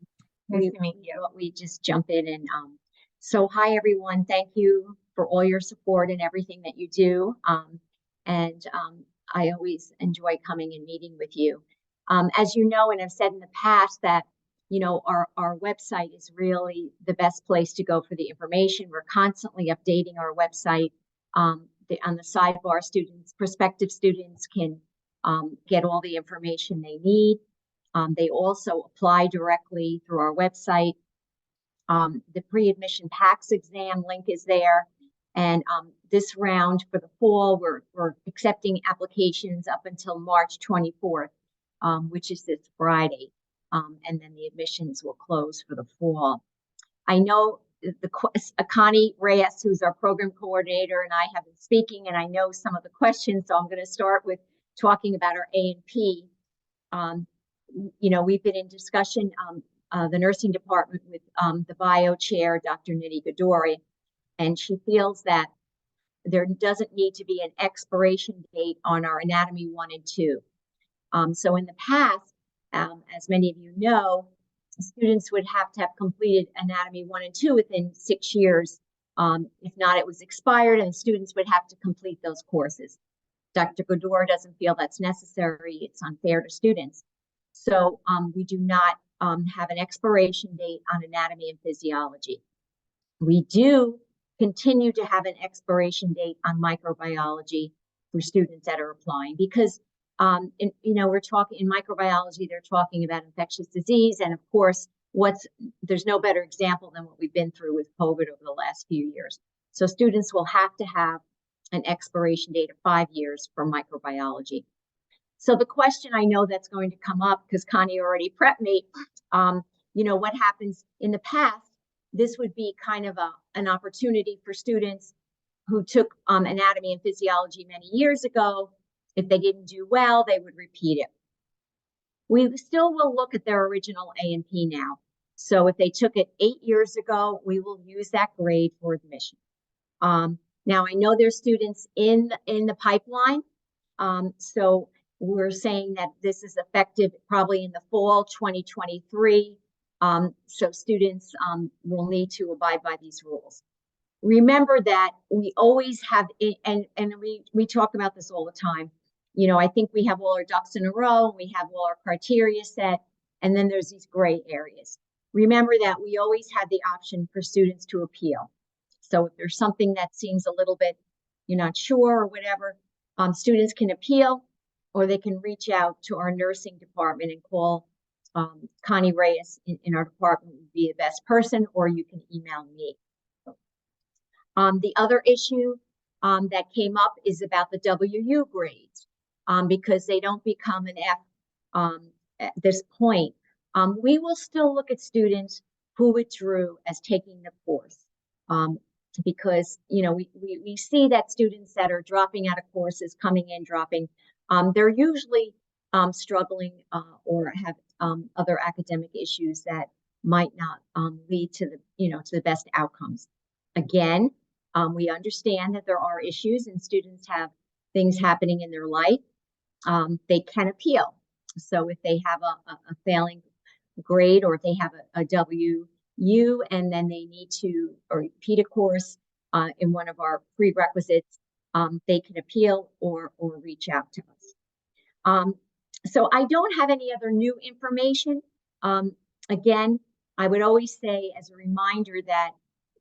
nice to meet you. We just jump in and so hi everyone. Thank you for all your support and everything that you do. I always enjoy coming and meeting with you. As you know, and I've said in the past that our website is really the best place to go for the information. We're constantly updating our website. On the sidebar, prospective students can get all the information they need. They also apply directly through our website. The pre-admission PACS exam link is there. And this round for the fall, we're accepting applications up until March 24th, which is this Friday. And then the admissions will close for the fall. I know Connie Reyes, who's our program coordinator, and I have been speaking, and I know some of the questions, so I'm going to start with talking about our A&P. We've been in discussion, the nursing department with the bio chair, Dr. Nidhi Gadori, and she feels that there doesn't need to be an expiration date on our anatomy 1 and 2. So in the past, as many of you know, students would have to have completed anatomy 1 and 2 within 6 years. If not, it was expired and students would have to complete those courses. Dr. Gador doesn't feel that's necessary. It's unfair to students. So we do not have an expiration date on anatomy and physiology. We do continue to have an expiration date on microbiology for students that are applying because we're talking in microbiology, they're talking about infectious disease. And of course, there's no better example than what we've been through with COVID over the last few years. So students will have to have an expiration date of 5 years for microbiology. So the question I know that's going to come up, because Connie already prepped me, what happens in the past, this would be kind of an opportunity for students who took anatomy and physiology many years ago. If they didn't do well, they would repeat it. We still will look at their original A&P now. So if they took it 8 years ago, we will use that grade for admission. Now, I know there's students in the pipeline. So we're saying that this is effective probably in the fall 2023. So students will need to abide by these rules. Remember that we always have, and we talk about this all the time. I think we have all our ducks in a row, we have all our criteria set, and then there's these gray areas. Remember that we always have the option for students to appeal. So if there's something that seems a little bit, you're not sure or whatever, students can appeal, or they can reach out to our nursing department and call Connie Reyes in our department would be the best person, or you can email me. The other issue that came up is about the WU grades because they don't become an F at this point. We will still look at students who withdrew as taking the course because we see that students that are dropping out of courses, coming in, dropping, they're usually struggling or have other academic issues that might not lead to the best outcomes. Again, we understand that there are issues and students have things happening in their life. They can appeal. So if they have a failing grade or if they have a WU and then they need to repeat a course in one of our prerequisites, they can appeal or reach out to us. So I don't have any other new information. Again, I would always say as a reminder that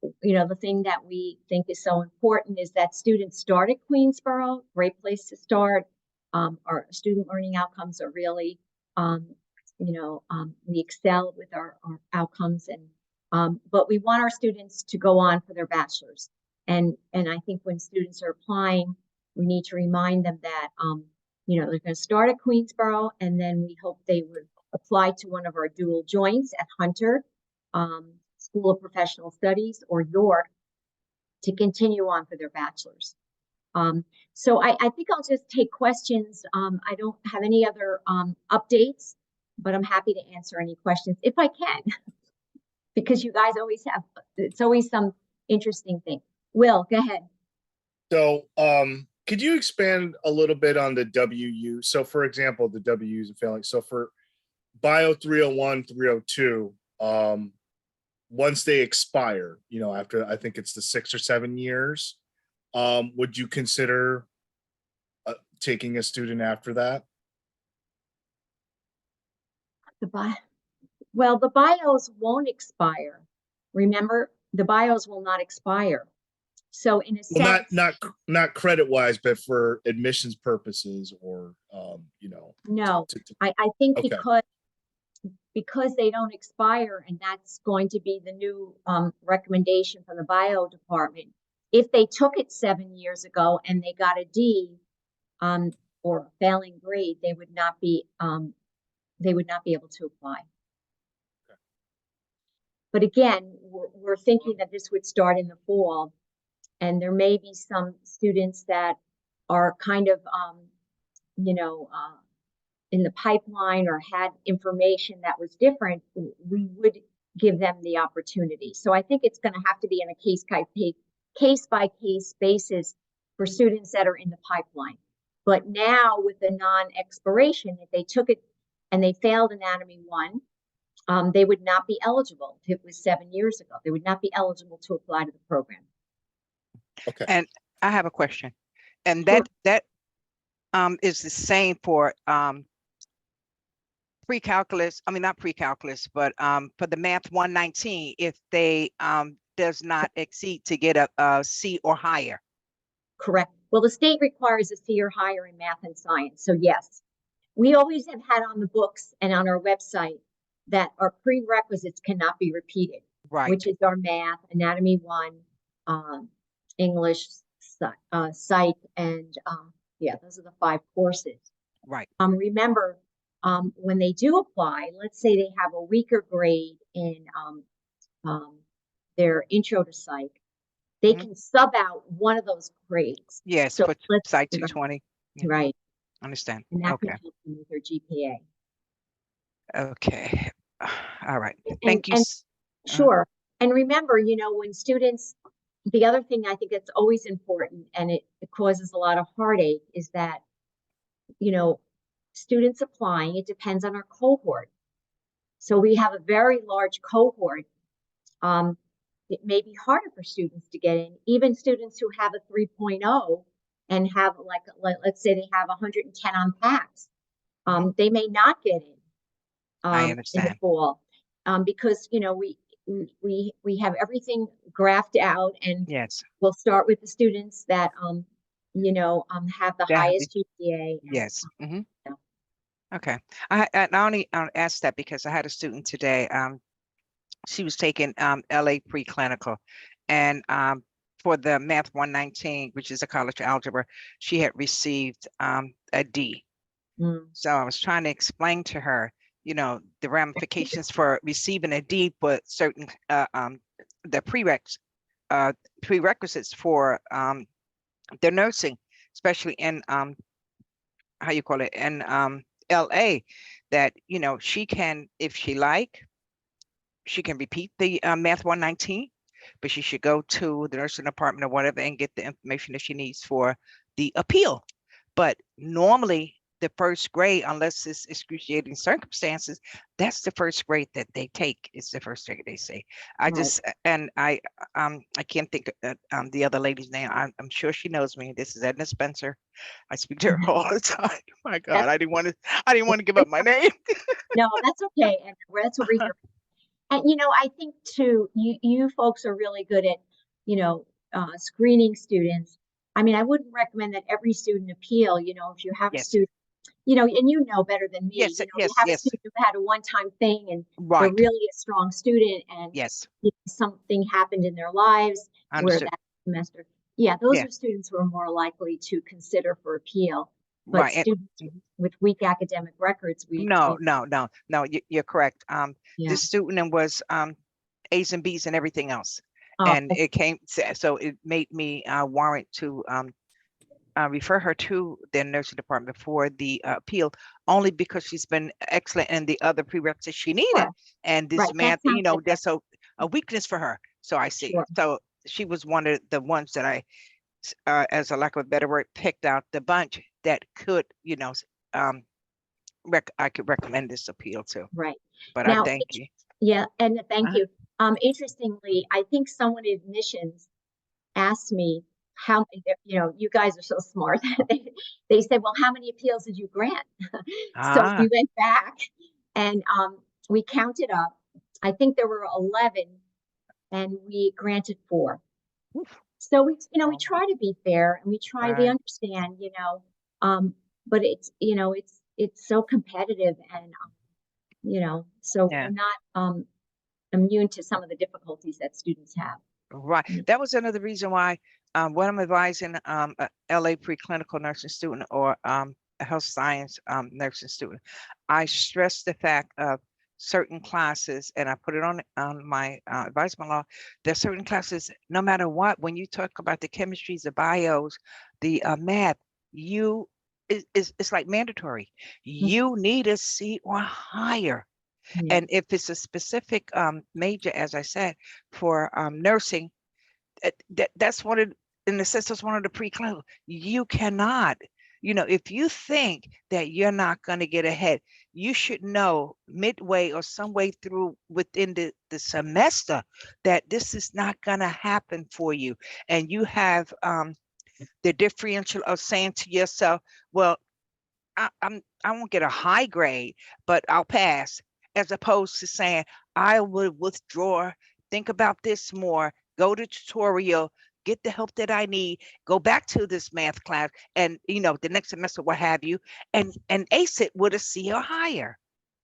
the thing that we think is so important is that students start at Queensborough, great place to start. Our student learning outcomes are really, we excel with our outcomes, and but we want our students to go on for their bachelor's. And I think when students are applying, we need to remind them that, they're going to start at Queensborough, and then we hope they would apply to one of our dual joints at Hunter, School of Professional Studies, or York to continue on for their bachelor's. So I think I'll just take questions. I don't have any other updates, but I'm happy to answer any questions if I can, because you guys always it's always some interesting thing. Will, go ahead. So Could you expand a little bit on the WU? So for example, the W's and failing. So for Bio 301, 302, once they expire, after I think it's the 6 or 7 years, would you consider taking a student after that? Well, the bios won't expire. Remember, the bios will not expire. So in a sense, not credit wise, but for admissions purposes, or no, I think okay. because they don't expire, and that's going to be the new recommendation from the bio department. If they took it 7 years ago and they got a D or a failing grade, they would not be able to apply. Okay. But again, we're thinking that this would start in the fall, and there may be some students that are kind of in the pipeline or had information that was different. We would give them the opportunity. So I think it's going to have to be in a case by case basis for students that are in the pipeline. But now with the non-expiration, if they took it and they failed Anatomy 1, they would not be eligible. If it was 7 years ago, they would not be eligible to apply to the program. Okay. And I have a question, and Sure. that is the same for pre-calculus. I mean, not pre-calculus, but for the Math 119, if they does not exceed to get a C or higher. Correct. Well, the state requires a C or higher in math and science. So yes, we always have had on the books and on our website that our prerequisites cannot be repeated, Right. which is our math, Anatomy 1, English, psych, and yeah, those are the 5 courses. Right. Remember, when they do apply, let's say they have a weaker grade in their intro to psych, they can sub out one of those grades. Yes, So put let's Psych 220. Yeah. Right. Understand. And that Okay. can help them with their GPA. Okay. All right. Thank you. And sure. And remember, when students, the other thing I think that's always important, and it causes a lot of heartache, is that, students applying, it depends on our cohort. So we have a very large cohort. It may be harder for students to get in, even students who have a 3.0 and have let's say they have 110 on PACS. They may not get in. I In understand. the fall, because we have everything graphed out, and Yes. we'll start with the students that have the highest GPA. Yes. Yeah. Okay. I only asked that because I had a student today. She was taking LA preclinical, and for the Math 119, which is a college algebra, she had received a D. So I was trying to explain to her, the ramifications for receiving a D, but certain the prerequisites for their nursing, especially in in LA, that she can, if she like, she can repeat the Math 119, but she should go to the nursing department or whatever and get the information that she needs for the appeal. But normally the first grade, unless it's excruciating circumstances, that's the first grade that they take. It's the first grade they say. I can't think of the other lady's name. I'm sure she knows me. This is Edna Spencer. I speak to her all the time. My God, I didn't want to give up my name. No, that's okay. And that's what we're here. And I think too, you folks are really good at screening students. I mean, I wouldn't recommend that every student appeal. If you have a student, and better than me. Yes, you have a student who had a one-time thing, and they're Right. really a strong student, and something happened in their lives where Understood. that semester. Yeah, those are students who are more likely to consider for appeal. But Right. students with weak academic records, No, you're correct. Yeah. This student was A's and B's and everything else. Oh, And it came, so it made me warrant to refer her to the nursing department for the appeal, only because she's been excellent in the other prerequisites she needed. Sure. And this Right, math, that sounds like that's a weakness for her. So I see. Sure. So she was one of the ones that I as a lack of a better word, picked out the bunch that could, I could recommend this appeal to. Right. But Now, I thank you. Yeah, and thank Uh-huh. you. Interestingly, I think someone in admissions asked me how, you guys are so smart. They said, well, how many appeals did you grant? So we went back and we counted up. I think there were 11 and we granted 4. So we try to be fair and we understand, but it's so competitive and, so Yeah. we're not immune to some of the difficulties that students have. Right. That was another reason why when I'm advising a LA preclinical nursing student or a health science nursing student, I stress the fact of certain classes, and I put it on my advisement law. There's certain classes, no matter what, when you talk about the chemistries, the bios, the math, it's like mandatory. You need a C or higher. Yeah. And if it's a specific major, as I said, for nursing, that's one of, in a sense, that's one of the preclinical. You cannot, if you think that you're not going to get ahead, you should know midway or some way through within the semester that this is not going to happen for you. And you have the differential of saying to yourself, well, I won't get a high grade, but I'll pass, as opposed to saying, I would withdraw, think about this more, go to tutorial, get the help that I need, go back to this math class, and the next semester, what have you, and ace it with a C or higher.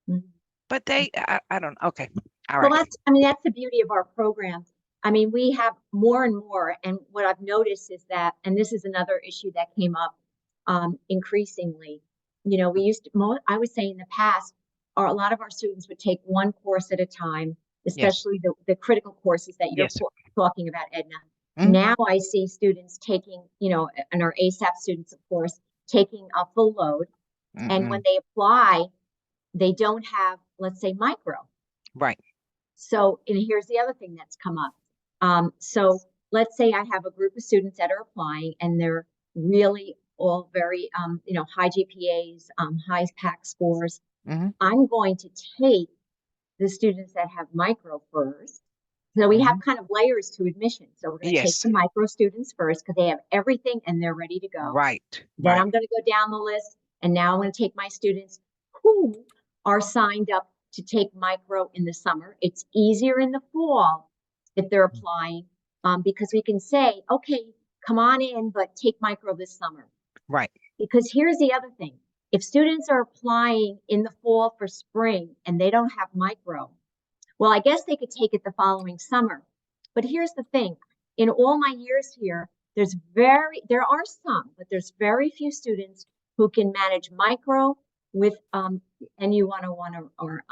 Mm-hmm. But I don't know. Okay. All well, right. that's the beauty of our programs. I mean, we have more and more, and what I've noticed is that, and this is another issue that came up increasingly, we used to, I would say in the past, a lot of our students would take one course at a time, especially the critical courses that you're talking about, Edna. Mm-hmm. Now I see students taking, and our ASAP students, of course, taking a full load. Mm-hmm. And when they apply, they don't have, let's say, micro. Right. So, and here's the other thing that's come up. So let's say I have a group of students that are applying and they're really all very, high GPAs, high PAC scores. Mm-hmm. I'm going to take the students that have micro first. So we have kind of layers to admission. So we're going to take the micro students first because they have everything and they're ready to go. Right. Then I'm going to go down the list. And now I'm going to take my students who are signed up to take micro in the summer. It's easier in the fall if they're applying because we can say, okay, come on in, but take micro this summer. Right. Because here's the other thing. If students are applying in the fall for spring and they don't have micro, well, I guess they could take it the following summer. But here's the thing. In all my years here, there are some, but there's very few students who can manage micro with NU 101 or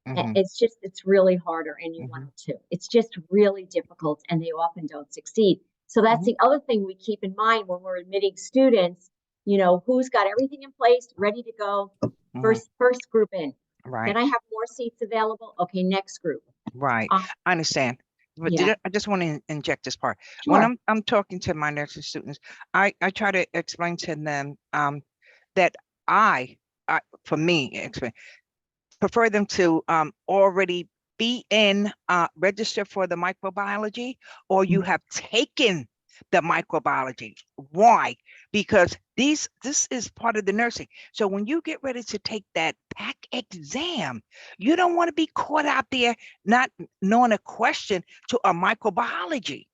it's really harder NU 102. It's just really difficult and they often don't succeed. So that's the other thing we keep in mind when we're admitting students, who's got everything in place, ready to go, first group in. Right. Then I have more seats available. Okay, next group. Right. I understand. But I just want to inject this part. Sure. When I'm talking to my nursing students, I try to explain to them that I for me, prefer them to already be in register for the microbiology, or you have taken the microbiology. Why? Because this is part of the nursing. So when you get ready to take that PAC exam, you don't want to be caught out there not knowing a question to a microbiology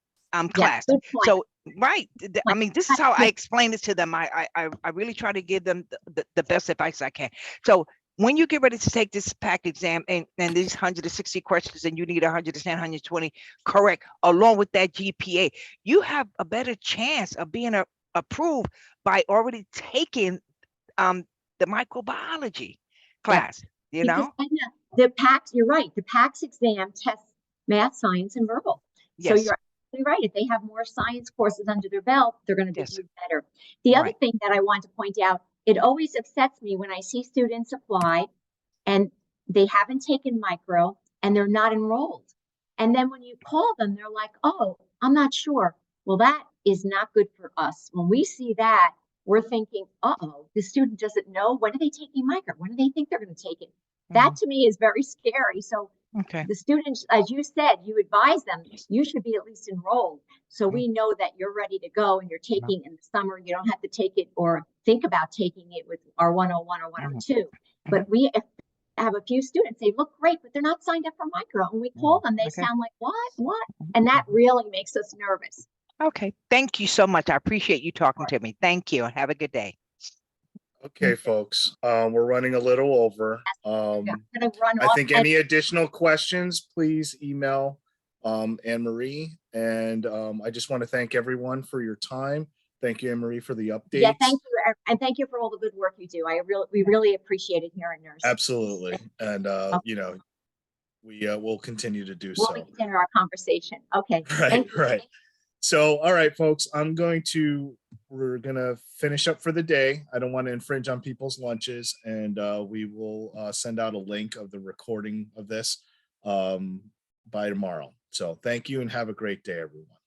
class. So right. I mean, this is how I explain it to them. I really try to give them the best advice I can. So when you get ready to take this PAC exam and these 160 questions and you need 110, 120 correct, along with that GPA, you have a better chance of being approved by already taking the microbiology class, Because the PACS, you're right, the PACS exam tests math, science, and verbal. So you're absolutely right. If they have more science courses under their belt, they're going to be better. The other thing that I want to point out, it always upsets me when I see students apply and they haven't taken micro and they're not enrolled. And then when you call them, they're like, oh, I'm not sure. Well, that is not good for us. When we see that, we're thinking, uh-oh, the student doesn't know. When are they taking micro? When do they think they're going to take it? That to me is very scary. So Okay. the students, as you said, you advise them, you should be at least enrolled. So we know that you're ready to go and you're taking in the summer. You don't have to take it or think about taking it with our 101 or 102. But we have a few students, they look great, but they're not signed up for micro. And we call them, they sound like, what? And that really makes us nervous. Okay. Thank you so much. I appreciate you talking to me. Thank you. Have a good day. Okay, folks, we're running a little over. I'm gonna run I off think and- any additional questions, please email Anne Marie. And I just want to thank everyone for your time. Thank you, Anne Marie, for the updates. Yeah, thank you, and thank you for all the good work you do. We really appreciate it here at Nurse. Absolutely, and you know, we will continue to do so. We'll continue our conversation. Okay. Right. So, all right, folks, we're gonna finish up for the day. I don't want to infringe on people's lunches, and we will send out a link of the recording of this by tomorrow. So thank you and have a great day, everyone.